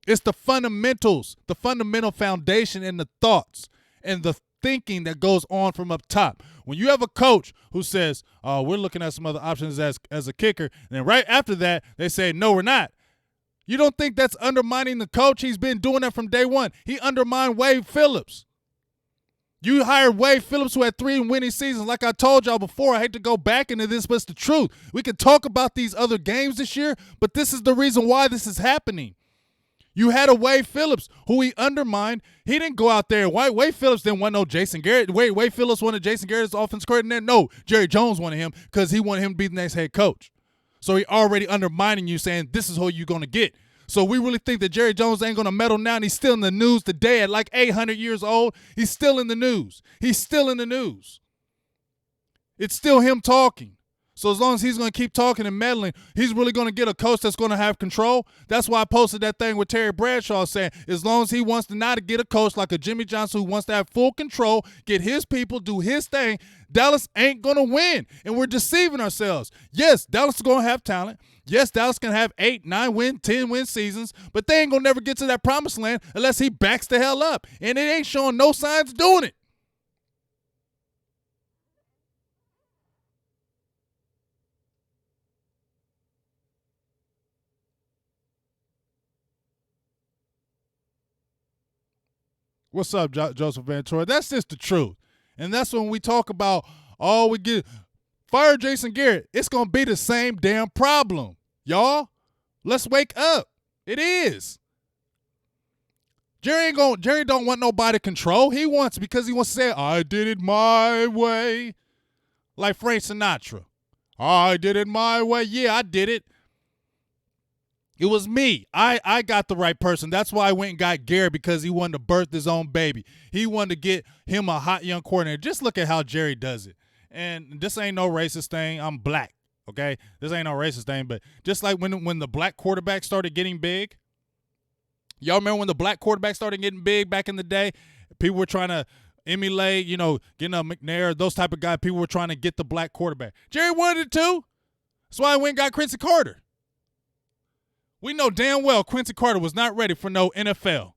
It's the fundamentals, the fundamental foundation and the thoughts and the thinking that goes on from up top. When you have a coach who says, we're looking at some other options as a kicker, and then right after that, they say, no, we're not. You don't think that's undermining the coach? He's been doing that from day one. He undermined Wade Phillips. You hired Wade Phillips, who had 3 winning seasons. Like I told y'all before, I hate to go back into this, but it's the truth. We can talk about these other games this year, but this is the reason why this is happening. You had a Wade Phillips who he undermined. He didn't go out there. Wade Phillips didn't want no Jason Garrett. Wade Phillips wanted Jason Garrett as offense coordinator. No, Jerry Jones wanted him because he wanted him to be the next head coach. So he already undermining you, saying this is who you're going to get. So we really think that Jerry Jones ain't going to meddle now, and he's still in the news today at like 800 years old. He's still in the news. He's still in the news. It's still him talking. So as long as he's going to keep talking and meddling, he's really going to get a coach that's going to have control. That's why I posted that thing with Terry Bradshaw saying as long as he wants to not get a coach like a Jimmy Johnson who wants to have full control, get his people, do his thing, Dallas ain't going to win. And we're deceiving ourselves. Yes, Dallas is going to have talent. Yes, Dallas can have 8, 9 win, 10 win seasons, but they ain't going to never get to that promised land unless he backs the hell up. And it ain't showing no signs of doing it. What's up, Joseph Ventura? That's just the truth. And that's when we talk about, fire Jason Garrett. It's going to be the same damn problem. Y'all, let's wake up. It is. Jerry don't want nobody to control. He wants, because he wants to say, I did it my way. Like Frank Sinatra. I did it my way. Yeah, I did it. It was me. I got the right person. That's why I went and got Garrett, because he wanted to birth his own baby. He wanted to get him a hot young coordinator. Just look at how Jerry does it. And this ain't no racist thing. I'm black, okay? This ain't no racist thing. But just like when the black quarterback started getting big, y'all remember when the black quarterback started getting big back in the day? People were trying to emulate, getting a McNair, those type of guys. People were trying to get the black quarterback. Jerry wanted it too. That's why I went and got Quincy Carter. We know damn well Quincy Carter was not ready for no NFL.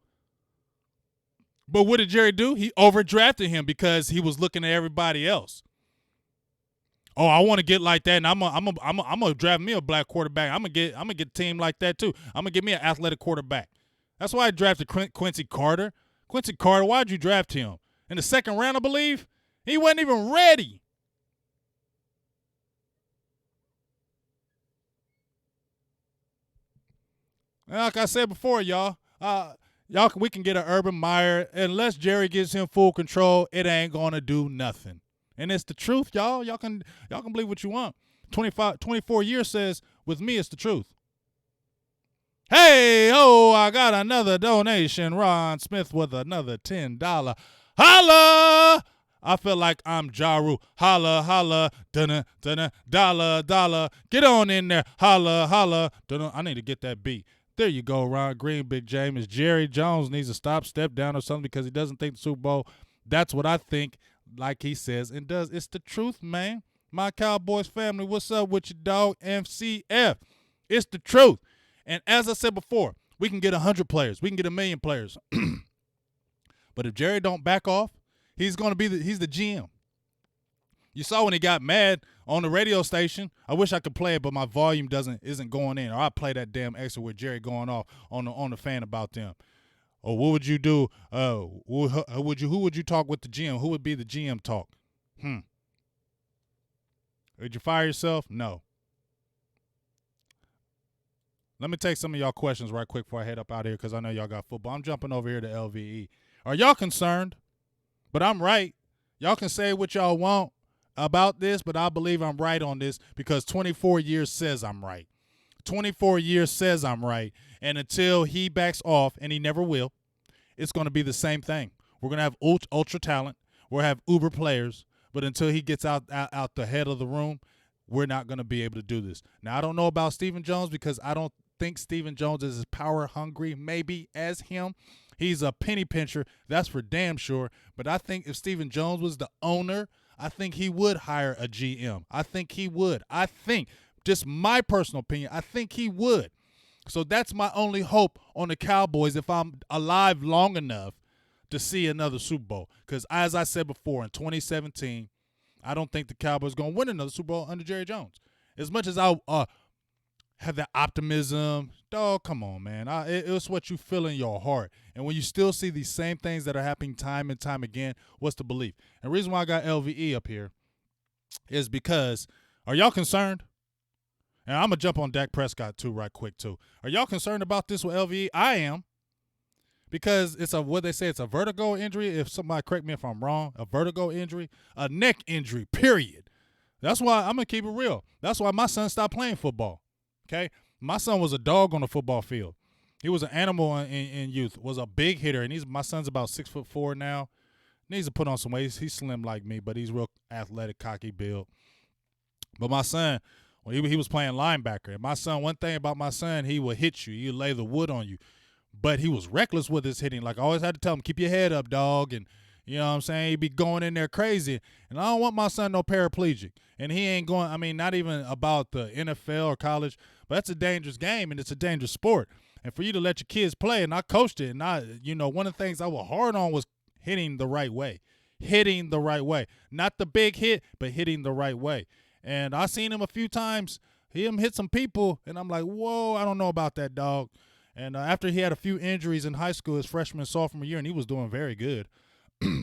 But what did Jerry do? He overdrafted him because he was looking at everybody else. Oh, I want to get like that, and I'm gonna draft me a black quarterback. I'm gonna get a team like that too. I'm gonna get me an athletic quarterback. That's why I drafted Quincy Carter. Quincy Carter, why'd you draft him? In the second round, I believe? He wasn't even ready. Like I said before, y'all, We can get an Urban Meyer. Unless Jerry gives him full control, it ain't gonna do nothing. And it's the truth, y'all. Y'all can believe what you want. 24 years says, with me, it's the truth. Hey, oh, I got another donation. Ron Smith with another $10. Holla! I feel like I'm Ja Rule. Holla, holla, dunna, dunna, dollar, dollar. Get on in there. Holla, holla, dunna. I need to get that beat. There you go, Ron Green, Big James. Jerry Jones needs to step down or something because he doesn't think the Super Bowl. That's what I think, like he says and does. It's the truth, man. My Cowboys family, what's up with you, dog? MCF. It's the truth. And as I said before, we can get 100 players. We can get 1,000,000 players. But if Jerry don't back off, he's going to be he's the GM. You saw when he got mad on the radio station. I wish I could play it, but my volume isn't going in. Or I play that damn extra with Jerry going off on the fan about them. Or what would you do? Who would you talk with the GM? Who would be the GM talk? Would you fire yourself? No. Let me take some of y'all questions right quick before I head up out of here because I know y'all got football. I'm jumping over here to LVE. Are y'all concerned? But I'm right. Y'all can say what y'all want about this, but I believe I'm right on this because 24 years says I'm right. 24 years says I'm right. And until he backs off, and he never will, it's going to be the same thing. We're going to have ultra talent. We'll have uber players. But until he gets out the head of the room, we're not going to be able to do this. Now, I don't know about Stephen Jones because I don't think Stephen Jones is as power hungry maybe as him. He's a penny pincher. That's for damn sure. But I think if Stephen Jones was the owner, I think he would hire a GM. I think he would. I think, just my personal opinion, I think he would. So that's my only hope on the Cowboys if I'm alive long enough to see another Super Bowl. Because as I said before, in 2017, I don't think the Cowboys going to win another Super Bowl under Jerry Jones. As much as I have that optimism, dog, come on, man. It's what you feel in your heart. And when you still see these same things that are happening time and time again, what's the belief? And the reason why I got LVE up here is because, are y'all concerned? And I'm going to jump on Dak Prescott, too, right quick, too. Are y'all concerned about this with LVE? I am. Because it's what they say, it's a vertigo injury. If somebody correct me if I'm wrong, a vertigo injury, a neck injury, period. That's why I'm going to keep it real. That's why my son stopped playing football. Okay? My son was a dog on the football field. He was an animal in youth, was a big hitter, and my son's about 6'4" now. Needs to put on some weight. He's slim like me, but he's real athletic, cocky build. But my son, when he was playing linebacker, and my son, one thing about my son, he would hit you. He would lay the wood on you. But he was reckless with his hitting. Like I always had to tell him, keep your head up, dog. And you know what I'm saying? He'd be going in there crazy. And I don't want my son no paraplegic. And he ain't going, I mean, not even about the NFL or college, but that's a dangerous game and it's a dangerous sport. And for you to let your kids play, and I coached it, and one of the things I was hard on was hitting the right way. Hitting the right way. Not the big hit, but hitting the right way. And I seen him a few times, him hit some people, and I'm like, whoa, I don't know about that, dog. And after he had a few injuries in high school his freshman and sophomore year, and he was doing very good,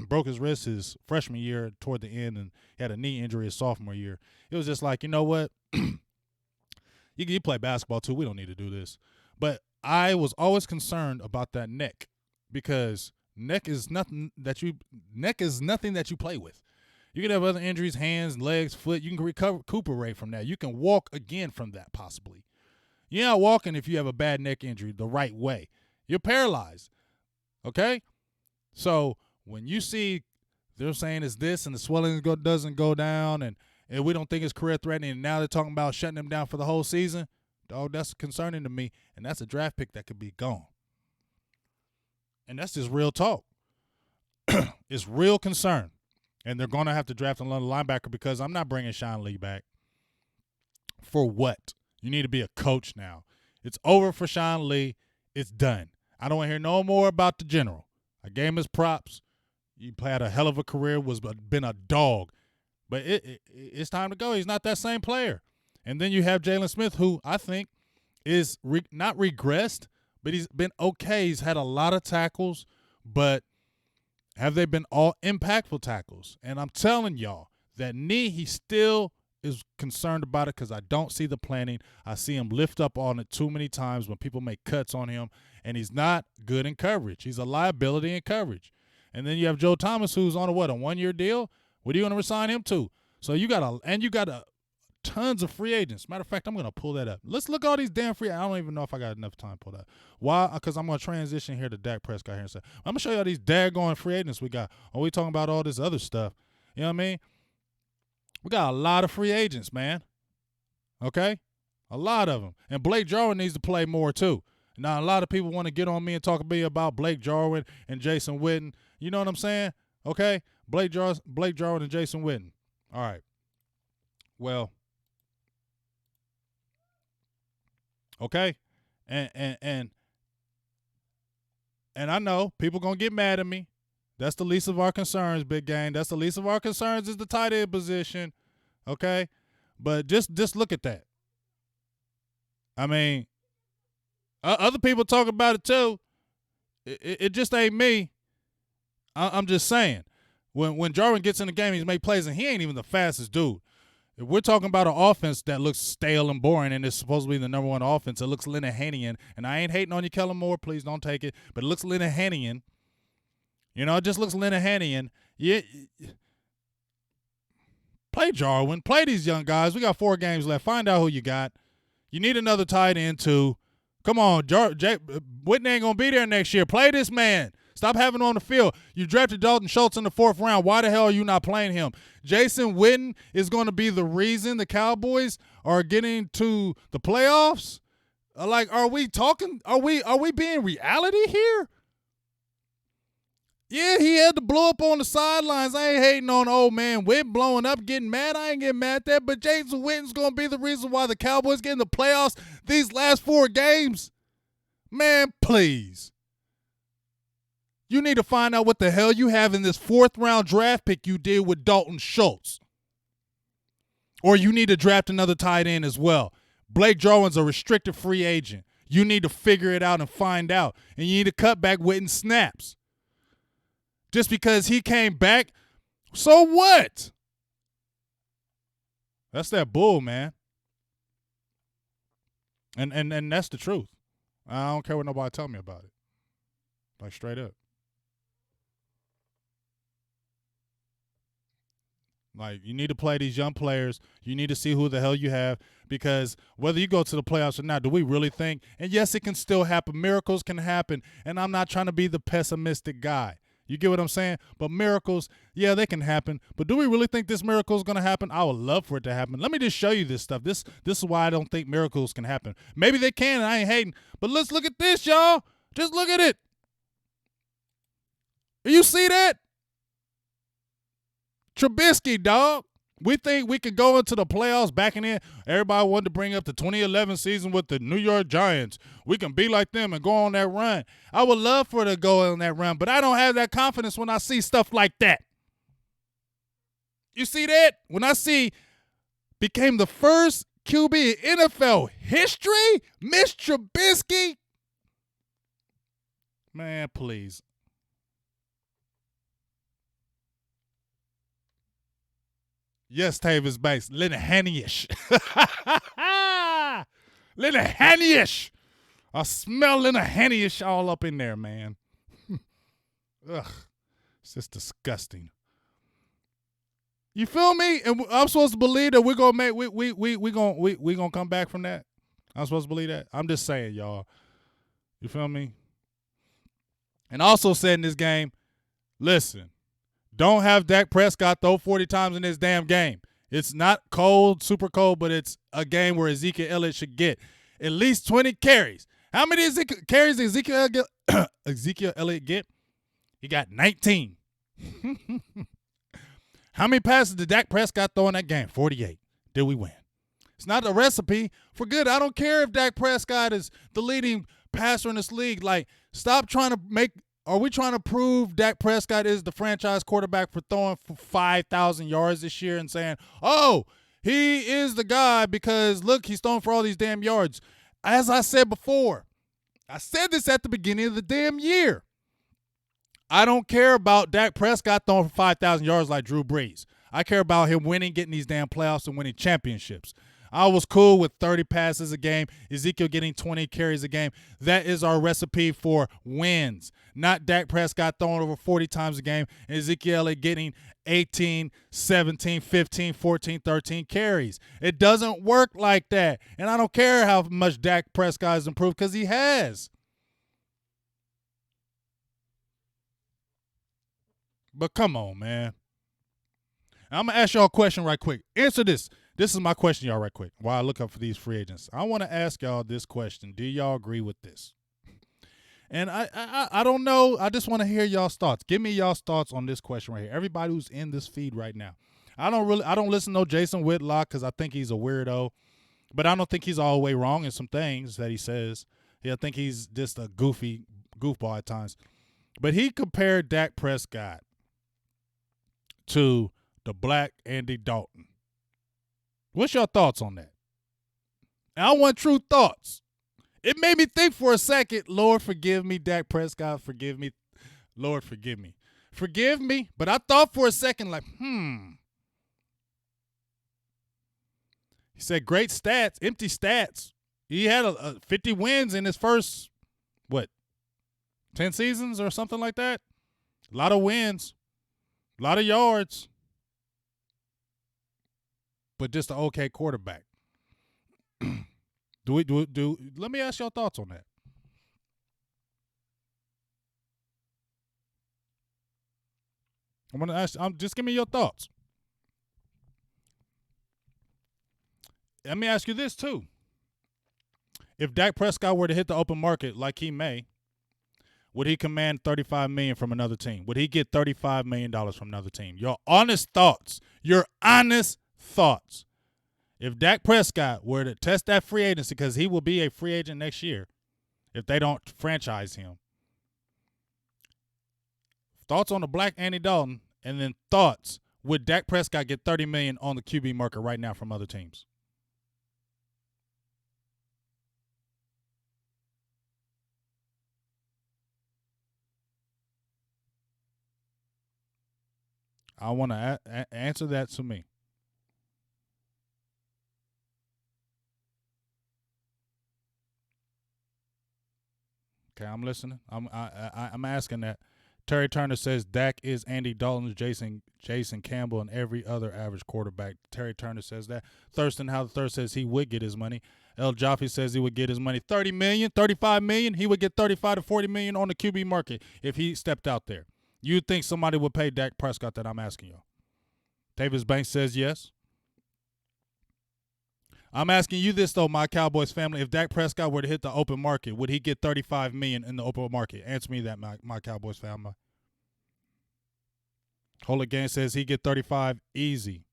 broke his wrist his freshman year toward the end and had a knee injury his sophomore year. It was just like, you know what? you play basketball too. We don't need to do this. But I was always concerned about that neck because neck is nothing that you play with. You can have other injuries, hands, legs, foot. You can recuperate from that. You can walk again from that possibly. You're not walking if you have a bad neck injury the right way. You're paralyzed, okay? So when you see they're saying it's this and the swelling doesn't go down and we don't think it's career-threatening and now they're talking about shutting him down for the whole season, dog, that's concerning to me, and that's a draft pick that could be gone. And that's just real talk. It's real concern. And they're going to have to draft another linebacker because I'm not bringing Sean Lee back. For what? You need to be a coach now. It's over for Sean Lee. It's done. I don't want to hear no more about the general. I gave him his props. He had a hell of a career, been a dog. But it's time to go. He's not that same player. And then you have Jalen Smith, who I think is not regressed, but he's been okay. He's had a lot of tackles, but have they been all impactful tackles? And I'm telling y'all, that knee, he still is concerned about it because I don't see the planning. I see him lift up on it too many times when people make cuts on him, and he's not good in coverage. He's a liability in coverage. And then you have Joe Thomas, who's on a 1-year deal. What are you going to resign him to? So you got tons of free agents. Matter of fact, I'm going to pull that up. Let's look at all these damn free. I don't even know if I got enough time to pull that. Why? Because I'm going to transition here to Dak Prescott here and say, I'm going to show you all these daggone free agents we got. Are we talking about all this other stuff? You know what I mean? We got a lot of free agents, man. Okay? A lot of them. And Blake Jarwin needs to play more, too. Now, a lot of people want to get on me and talk to me about Blake Jarwin and Jason Witten. You know what I'm saying? Okay? Blake Jarwin and Jason Witten. All right. Well, okay? And I know people going to get mad at me. That's the least of our concerns, big game. That's the least of our concerns is the tight end position, okay? But just look at that. I mean, other people talk about it too. It just ain't me. I'm just saying. When Jarwin gets in the game, he's make plays, and he ain't even the fastest dude. If we're talking about an offense that looks stale and boring and it's supposed to be the number one offense, it looks Linehan-ian, and I ain't hating on you, Kellen Moore. Please don't take it. But it looks Linehan-ian. You know, it just looks Linehan-ian. Yeah, play Jarwin. Play these young guys. We got 4 games left. Find out who you got. You need another tight end, too. Come on, Whitney ain't going to be there next year. Play this man. Stop having him on the field. You drafted Dalton Schultz in the 4th round. Why the hell are you not playing him? Jason Witten is going to be the reason the Cowboys are getting to the playoffs? Like, are we being reality here? Yeah, he had to blow up on the sidelines. I ain't hating on old man Witt blowing up, getting mad. I ain't getting mad at that. But Jason Witten's going to be the reason why the Cowboys get in the playoffs these last 4 games. Man, please. You need to find out what the hell you have in this 4th round draft pick you did with Dalton Schultz. Or you need to draft another tight end as well. Blake Jarwin's a restricted free agent. You need to figure it out and find out. And you need to cut back Witten snaps. Just because he came back, so what? That's that bull, man. And that's the truth. I don't care what nobody tell me about it. Like, straight up. Like, you need to play these young players. You need to see who the hell you have, because whether you go to the playoffs or not, do we really think? And yes, it can still happen. Miracles can happen, and I'm not trying to be the pessimistic guy. You get what I'm saying? But miracles, yeah, they can happen. But do we really think this miracle is going to happen? I would love for it to happen. Let me just show you this stuff. This is why I don't think miracles can happen. Maybe they can, and I ain't hating. But let's look at this, y'all. Just look at it. You see that? Trubisky, dog. We think we could go into the playoffs back in. Everybody wanted to bring up the 2011 season with the New York Giants. We can be like them and go on that run. I would love for it to go on that run, but I don't have that confidence when I see stuff like that. You see that? When I see became the first QB in NFL history, Miss Trubisky. Man, please. Yes, Tavis Banks. Linehan-ish. Linehan-ish. I smell Linehan-ish all up in there, man. Ugh. It's just disgusting. You feel me? And I'm supposed to believe that we're gonna make we gonna come back from that. I'm supposed to believe that. I'm just saying, y'all. You feel me? And also said in this game, listen. Don't have Dak Prescott throw 40 times in this damn game. It's not cold, super cold, but it's a game where Ezekiel Elliott should get at least 20 carries. How many carries did Ezekiel Elliott get? He got 19. How many passes did Dak Prescott throw in that game? 48. Did we win? It's not a recipe for good. I don't care if Dak Prescott is the leading passer in this league. Like, stop trying to make – are we trying to prove Dak Prescott is the franchise quarterback for throwing for 5,000 yards this year and saying, oh, he is the guy because, look, he's throwing for all these damn yards? As I said before, I said this at the beginning of the damn year. I don't care about Dak Prescott throwing for 5,000 yards like Drew Brees. I care about him winning, getting these damn playoffs, and winning championships. I was cool with 30 passes a game, Ezekiel getting 20 carries a game. That is our recipe for wins. Not Dak Prescott throwing over 40 times a game, and Ezekiel Elliott getting 18, 17, 15, 14, 13 carries. It doesn't work like that. And I don't care how much Dak Prescott has improved because he has. But come on, man. I'm going to ask y'all a question right quick. Answer this. This is my question, y'all, right quick, while I look up for these free agents. I want to ask y'all this question. Do y'all agree with this? And I don't know. I just want to hear y'all's thoughts. Give me y'all's thoughts on this question right here. Everybody who's in this feed right now. I don't listen to Jason Whitlock because I think he's a weirdo. But I don't think he's all the way wrong in some things that he says. I think he's just a goofball at times. But he compared Dak Prescott to the black Andy Dalton. What's your thoughts on that? And I want true thoughts. It made me think for a second, Lord, forgive me, Dak Prescott, forgive me. Lord, forgive me. Forgive me, but I thought for a second like, He said great stats, empty stats. He had a 50 wins in his first, 10 seasons or something like that? A lot of wins. A lot of yards, but just an okay quarterback. Let me ask your thoughts on that. I'm gonna ask. Just give me your thoughts. Let me ask you this too. If Dak Prescott were to hit the open market like he may, would he command $35 million from another team? Would he get $35 million from another team? Your honest thoughts. Your honest thoughts. If Dak Prescott were to test that free agency, because he will be a free agent next year if they don't franchise him. Thoughts on the black Andy Dalton, and then thoughts, would Dak Prescott get $30 million on the QB market right now from other teams? I want to answer that to me. Okay, I'm listening. I'm asking that. Terry Turner says Dak is Andy Dalton's Jason Campbell and every other average quarterback. Terry Turner says that. Thurston How the Third says he would get his money. El Jaffe says he would get his money. $30 million, $35 million. He would get $35 to $40 million on the QB market if he stepped out there. You think somebody would pay Dak Prescott that? I'm asking you. Davis Banks says yes. I'm asking you this, though, my Cowboys family. If Dak Prescott were to hit the open market, would he get $35 million in the open market? Answer me that, my Cowboys family. Holigan says he get 35 easy.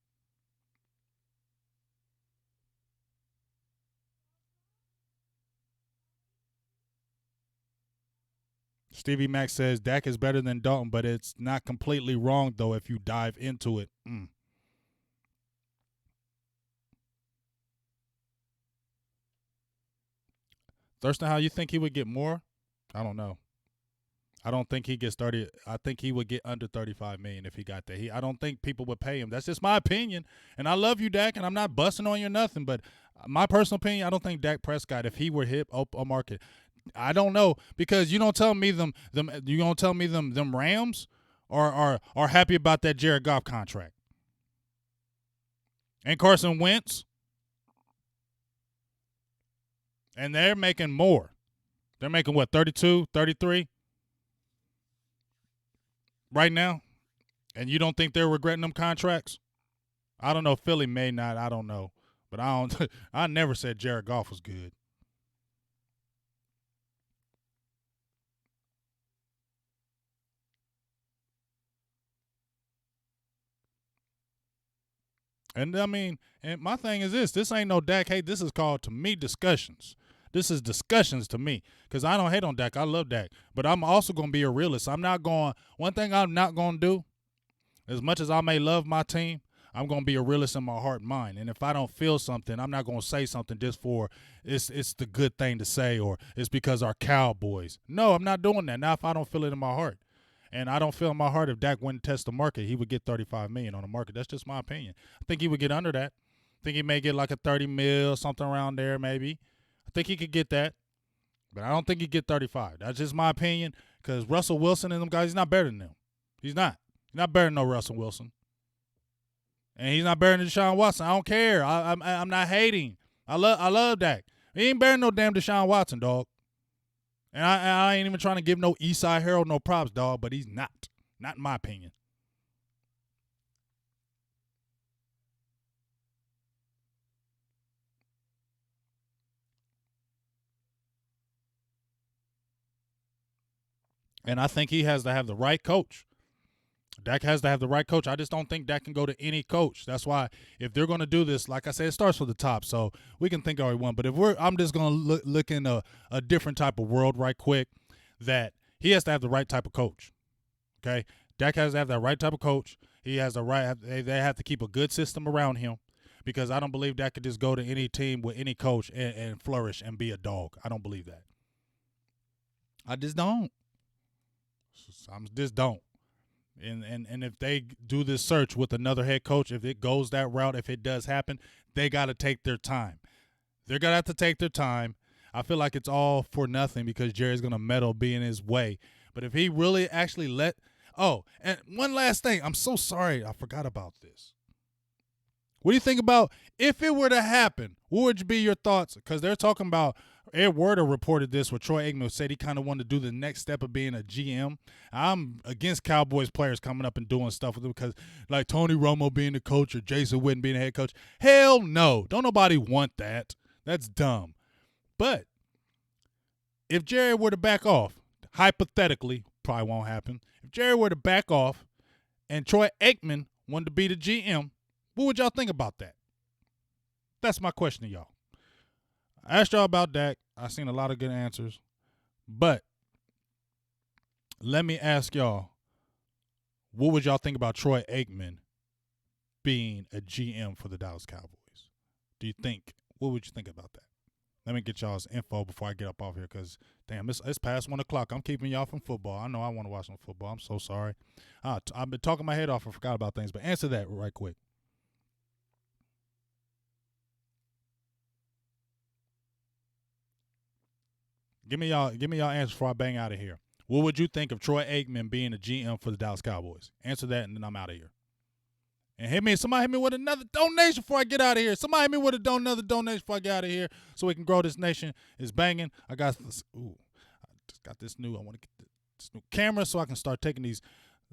Stevie Mack says Dak is better than Dalton, but it's not completely wrong, though, if you dive into it. Thurston, how you think he would get more? I don't know. I don't think he gets 30. I think he would get under $35 million if he got that. I don't think people would pay him. That's just my opinion. And I love you, Dak, and I'm not busting on you or nothing. But my personal opinion, I don't think Dak Prescott, if he were hit a market, I don't know, because you don't tell me them Rams are happy about that Jared Goff contract and Carson Wentz, and they're making more. They're making what, 32, 33 right now, and you don't think they're regretting them contracts? I don't know. Philly may not. I don't know, but I don't. I never said Jared Goff was good. And I mean, and my thing is this. This ain't no Dak hate. This is called, to me, discussions. This is discussions to me, because I don't hate on Dak. I love Dak. But I'm also going to be a realist. One thing I'm not going to do, as much as I may love my team, I'm going to be a realist in my heart and mind. And if I don't feel something, I'm not going to say something just for it's the good thing to say, or it's because our Cowboys. No, I'm not doing that. Now, if I don't feel it in my heart. And I don't feel in my heart if Dak wouldn't test the market, he would get $35 million on the market. That's just my opinion. I think he would get under that. think he may get like a 30 mil, something around there maybe. I think he could get that, but I don't think he get 35. That's just my opinion because Russell Wilson and them guys, he's not better than them. He's not. He's not better than no Russell Wilson. And he's not better than Deshaun Watson. I don't care. I'm not hating. I love Dak. He ain't better than no damn Deshaun Watson, dog. And I ain't even trying to give no Eastside Harold no props, dog, but he's not. Not in my opinion. And I think he has to have the right coach. Dak has to have the right coach. I just don't think Dak can go to any coach. That's why if they're going to do this, like I said, it starts from the top. So we can think all we want. But I'm just going to look in a different type of world right quick, that he has to have the right type of coach. Okay, Dak has to have that right type of coach. He has the right. They have to keep a good system around him, because I don't believe Dak could just go to any team with any coach and flourish and be a dog. I don't believe that. I just don't. I just don't. And if they do this search with another head coach, if it goes that route, if it does happen, they got to take their time. They're going to have to take their time. I feel like it's all for nothing because Jerry's going to meddle, be in his way. But if he really actually oh, and one last thing. I'm so sorry. I forgot about this. What do you think about if it were to happen? What would be your thoughts? Because they're talking about, Ed Werder reported this where Troy Aikman said he kind of wanted to do the next step of being a GM. I'm against Cowboys players coming up and doing stuff with them because, like, Tony Romo being the coach or Jason Witten being the head coach. Hell no. Don't nobody want that. That's dumb. But if Jerry were to back off, hypothetically, probably won't happen. If Jerry were to back off and Troy Aikman wanted to be the GM, what would y'all think about that? That's my question to y'all. I asked y'all about Dak. I've seen a lot of good answers. But let me ask y'all, what would y'all think about Troy Aikman being a GM for the Dallas Cowboys? What would you think about that? Let me get y'all's info before I get up off here because, damn, it's past 1 o'clock. I'm keeping y'all from football. I know I want to watch some football. I'm so sorry. I've been talking my head off and forgot about things, but answer that right quick. Give me y'all answers before I bang out of here. What would you think of Troy Aikman being a GM for the Dallas Cowboys? Answer that, and then I'm out of here. And somebody hit me with another donation before I get out of here. Somebody hit me with another donation before I get out of here so we can grow this nation. It's banging. I just got this new, I want to get this new camera so I can start taking these.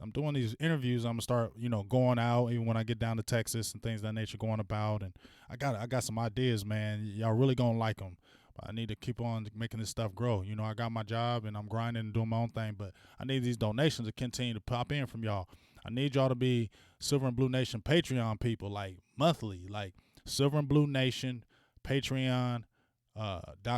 I'm doing these interviews. I'm going to start, going out even when I get down to Texas and things of that nature going about. And I got some ideas, man. Y'all really going to like them. I need to keep on making this stuff grow. I got my job and I'm grinding and doing my own thing, but I need these donations to continue to pop in from y'all. I need y'all to be Silver and Blue Nation Patreon people, like monthly, like Silver and Blue Nation Patreon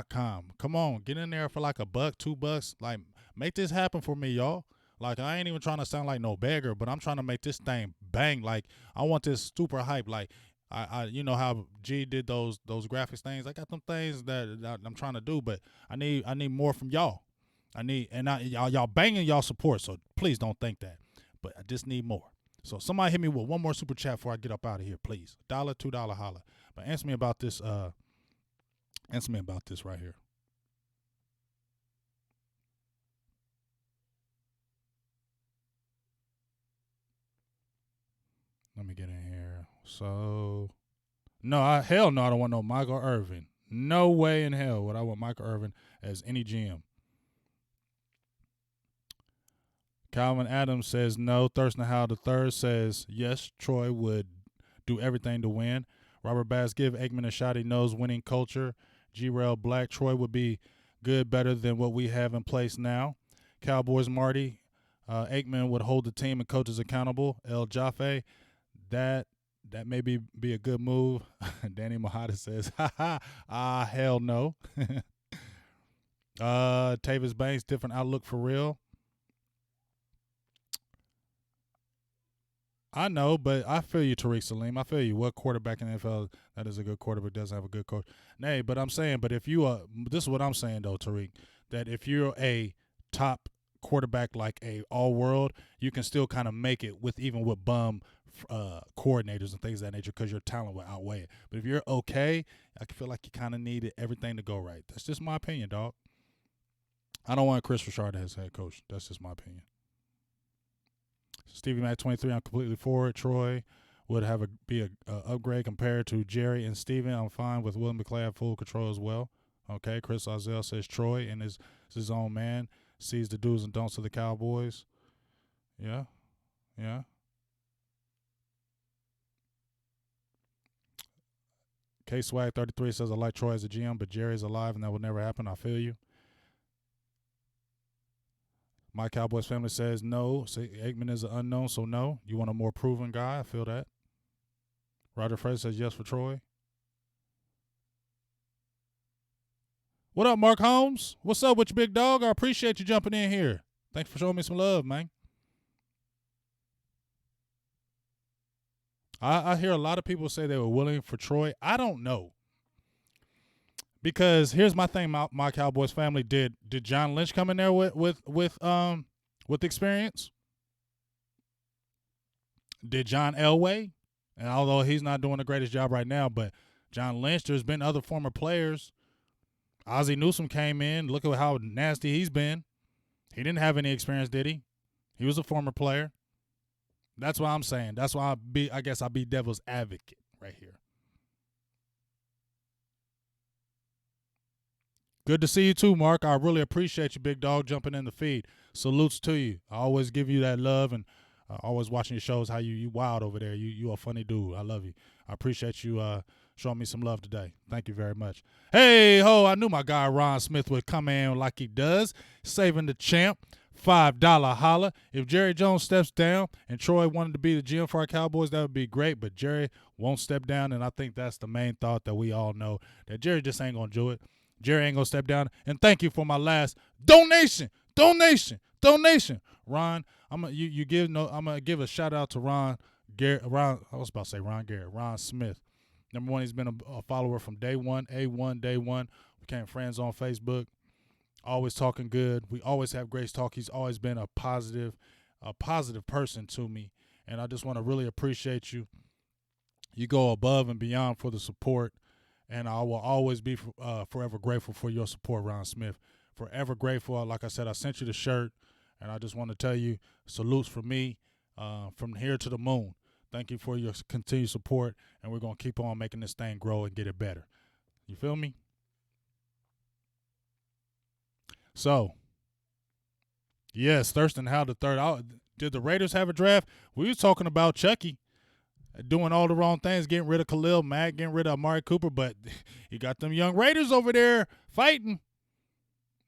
.com. Come on, get in there for like $1, $2. Like, make this happen for me, y'all. Like, I ain't even trying to sound like no beggar, but I'm trying to make this thing bang. Like, I want this super hype. Like, I you know how G did those graphics things. I got them things that I'm trying to do, but I need more from y'all. Y'all banging y'all support, so please don't think that. But I just need more. So somebody hit me with one more super chat before I get up out of here, please. $1, $2, holla. But answer me about this. Answer me about this right here. Let me get in here. So, hell no, I don't want no Michael Irvin. No way in hell would I want Michael Irvin as any GM. Calvin Adams says no. Thurston Howell III says yes, Troy would do everything to win. Robert Bass, give Aikman a shot. He knows winning culture. G-Rail Black, Troy would be good, better than what we have in place now. Cowboys Marty, Aikman would hold the team and coaches accountable. El Jaffe, that may be a good move. Danny Mojada says, hell no. Tavis Banks, different outlook for real. I know, but I feel you, Tariq Salim. I feel you. What quarterback in the NFL that is a good quarterback doesn't have a good coach? Nay, but I'm saying, but if you this is what I'm saying though, Tariq, that if you're a top quarterback like a all-world, you can still kind of make it with bum coordinators and things of that nature because your talent will outweigh it. But if you're okay, I feel like you kind of needed everything to go right. That's just my opinion, dog. I don't want Chris Richard as head coach. That's just my opinion. Stevie Mac 23, I'm completely for it. Troy would be a upgrade compared to Jerry and Steven. I'm fine with Will McClay have full control as well. Okay, Chris Ozell says Troy and is his own man, sees the do's and don'ts of the Cowboys. Yeah. K Swag 33 says I like Troy as a GM, but Jerry's alive and that will never happen. I feel you. My Cowboys family says no. Aikman is an unknown, so no. You want a more proven guy? I feel that. Roger Fraser says yes for Troy. What up, Mark Holmes? What's up with you, big dog? I appreciate you jumping in here. Thanks for showing me some love, man. I hear a lot of people say they were willing for Troy. I don't know. Because here's my thing, my Cowboys family. Did John Lynch come in there with experience? Did John Elway? And although he's not doing the greatest job right now, but John Lynch, there's been other former players. Ozzie Newsome came in. Look at how nasty he's been. He didn't have any experience, did he? He was a former player. That's what I'm saying. That's why I guess I'll be devil's advocate right here. Good to see you too, Mark. I really appreciate you, big dog, jumping in the feed. Salutes to you. I always give you that love and always watching your shows. How you wild over there. You a funny dude. I love you. I appreciate you showing me some love today. Thank you very much. Hey ho! I knew my guy Ron Smith would come in like he does, saving the champ. $5 holla. If Jerry Jones steps down and Troy wanted to be the GM for our Cowboys, that would be great. But Jerry won't step down, and I think that's the main thought that we all know, that Jerry just ain't gonna do it. Jerry ain't gonna step down. And thank you for my last donation. Ron, I'm gonna give a shout out to Ron Garrett. I was about to say Ron Garrett. Ron Smith. Number one, he's been a follower from day one. A1 day one. We became friends on Facebook. Always talking good. We always have great talk. He's always been a positive person to me, and I just want to really appreciate you. You go above and beyond for the support, and I will always be forever grateful for your support, Ron Smith. Forever grateful. Like I said, I sent you the shirt, and I just want to tell you, salutes from me from here to the moon. Thank you for your continued support, and we're going to keep on making this thing grow and get it better. You feel me? So, yes, Thurston Howell the third. Did the Raiders have a draft? We was talking about Chucky doing all the wrong things, getting rid of Khalil Mack, getting rid of Amari Cooper, but he got them young Raiders over there fighting.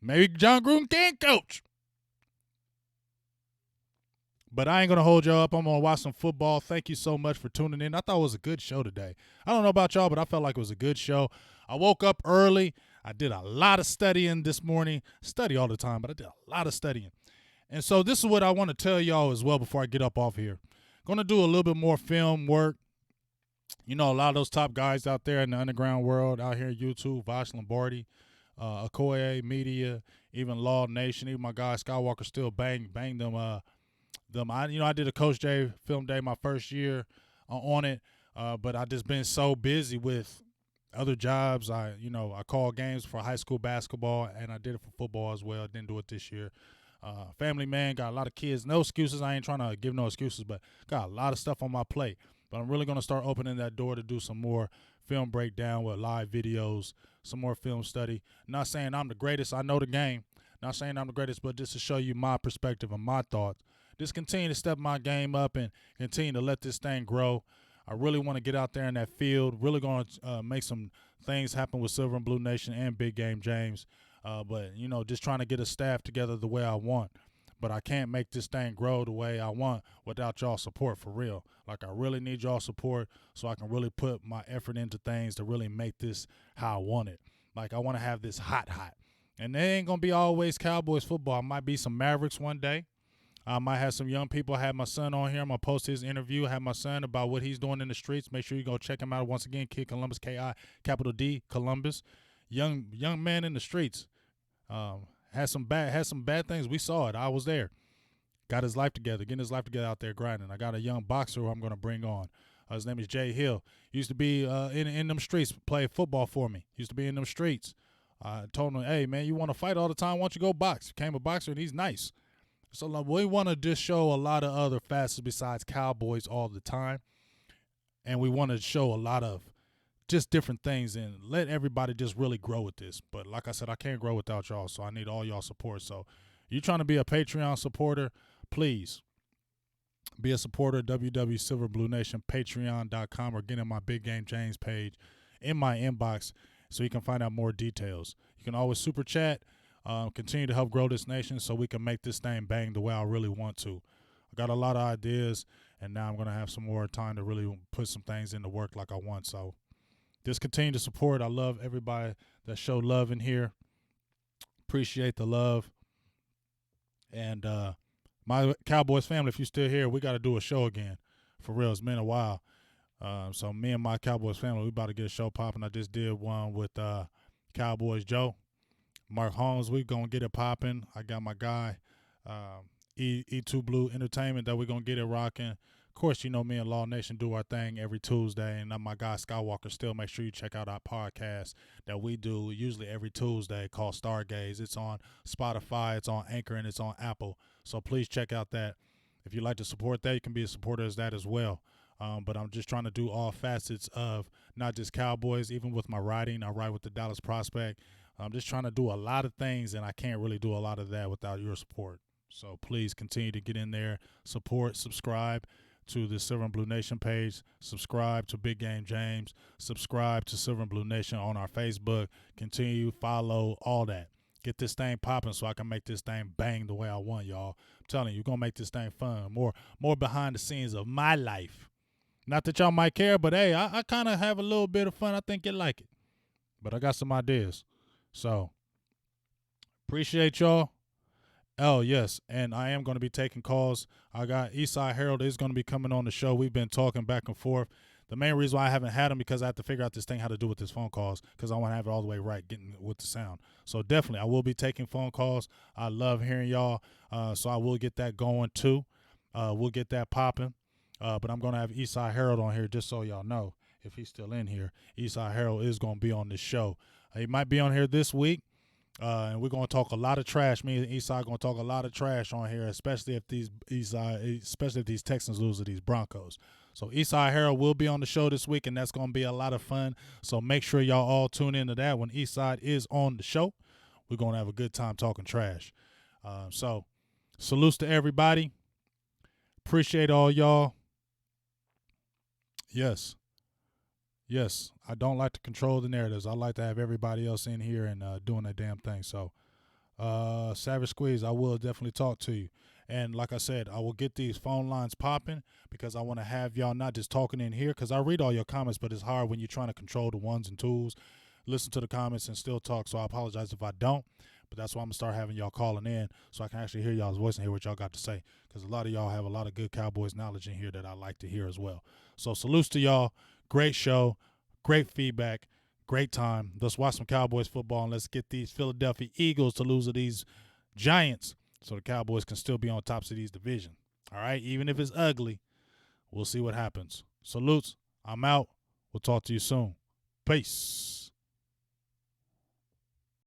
Maybe John Gruden can coach. But I ain't going to hold y'all up. I'm going to watch some football. Thank you so much for tuning in. I thought it was a good show today. I don't know about y'all, but I felt like it was a good show. I woke up early. I did a lot of studying this morning. Study all the time, but I did a lot of studying. And so this is what I want to tell y'all as well before I get up off here. Going to do a little bit more film work. You know, a lot of those top guys out there in the underground world, out here on YouTube, Vosh Lombardi, Okoye Media, even Law Nation, even my guy Skywalker still bang them. I did a Coach J film day my first year on it, but I just been so busy with other jobs. I call games for high school basketball, and I did it for football as well. Didn't do it this year. Family man, got a lot of kids. No excuses. I ain't trying to give no excuses, but got a lot of stuff on my plate. But I'm really going to start opening that door to do some more film breakdown with live videos, some more film study. Not saying I'm the greatest. I know the game. Not saying I'm the greatest, but just to show you my perspective and my thoughts. Just continue to step my game up and continue to let this thing grow. I really want to get out there in that field, really going to make some things happen with Silver and Blue Nation and Big Game James. But, just trying to get a staff together the way I want. But I can't make this thing grow the way I want without y'all support for real. Like, I really need y'all support so I can really put my effort into things to really make this how I want it. Like, I want to have this hot. And they ain't going to be always Cowboys football. It might be some Mavericks one day. I might have some young people. I have my son on here. I'm going to post his interview. I have my son about what he's doing in the streets. Make sure you go check him out once again. Kid Columbus, K-I, capital D, Columbus. Young man in the streets. Had some bad things. We saw it. I was there. got his life together, getting his life together out there grinding. I got a young boxer who I'm going to bring on. His name is Jay Hill. He used to be in them streets, play football for me. He used to be in them streets. I told him, hey, man, you want to fight all the time? Why don't you go box? Became a boxer, and he's nice. So we want to just show a lot of other facets besides Cowboys all the time. And we want to show a lot of just different things and let everybody just really grow with this. But like I said, I can't grow without y'all, so I need all y'all support. So you trying to be a Patreon supporter, please be a supporter, www.silverbluenation, patreon.com, or get in my Big Game James page in my inbox so you can find out more details. You can always super chat, continue to help grow this nation so we can make this thing bang the way I really want to. I got a lot of ideas, and now I'm going to have some more time to really put some things into work like I want. So just continue to support. I love everybody that showed love in here. Appreciate the love. And my Cowboys family, if you're still here, we got to do a show again. For real, it's been a while. So me and my Cowboys family, we about to get a show popping. I just did one with Cowboys Joe, Mark Holmes. We going to get it popping. I got my guy, E2 Blue Entertainment, that we're going to get it rocking. Of course, you know me and Law Nation do our thing every Tuesday, and my guy Skywalker still. Make sure you check out our podcast that we do usually every Tuesday called Stargaze. It's on Spotify, it's on Anchor, and it's on Apple. So please check out that. If you'd like to support that, you can be a supporter of that as well. But I'm just trying to do all facets of not just Cowboys, even with my writing. I write with the Dallas Prospect. I'm just trying to do a lot of things, and I can't really do a lot of that without your support. So please continue to get in there, support, subscribe to the Silver and Blue Nation page, subscribe to Big Game James, subscribe to Silver and Blue Nation on our Facebook, continue, follow, all that. Get this thing popping so I can make this thing bang the way I want, y'all. I'm telling you, you're going to make this thing fun, more behind the scenes of my life. Not that y'all might care, but hey, I kind of have a little bit of fun. I think you like it. But I got some ideas. So, appreciate y'all. Oh, yes, and I am going to be taking calls. I got Eastside Harold is going to be coming on the show. We've been talking back and forth. The main reason why I haven't had him because I have to figure out this thing how to do with this phone calls because I want to have it all the way right, getting with the sound. So definitely, I will be taking phone calls. I love hearing y'all, so I will get that going too. We'll get that popping. But I'm going to have Eastside Harold on here just so y'all know if he's still in here. Eastside Harold is going to be on this show. He might be on here this week. And we're gonna talk a lot of trash. Me and Eastside gonna talk a lot of trash on here, especially if these Texans lose to these Broncos. So Eastside Harold will be on the show this week, and that's gonna be a lot of fun. So make sure y'all all tune into that when Eastside is on the show. We're gonna have a good time talking trash. So salutes to everybody. Appreciate all y'all. Yes, I don't like to control the narratives. I like to have everybody else in here and doing that damn thing. So, Savage Squeeze, I will definitely talk to you. And like I said, I will get these phone lines popping because I want to have y'all not just talking in here because I read all your comments, but it's hard when you're trying to control the ones and twos, listen to the comments and still talk. So I apologize if I don't. But that's why I'm going to start having y'all calling in so I can actually hear y'all's voice and hear what y'all got to say because a lot of y'all have a lot of good Cowboys knowledge in here that I like to hear as well. So salutes to y'all. Great show, great feedback, great time. Let's watch some Cowboys football and let's get these Philadelphia Eagles to lose to these Giants so the Cowboys can still be on tops of these division. All right, even if it's ugly, we'll see what happens. Salutes. I'm out. We'll talk to you soon. Peace.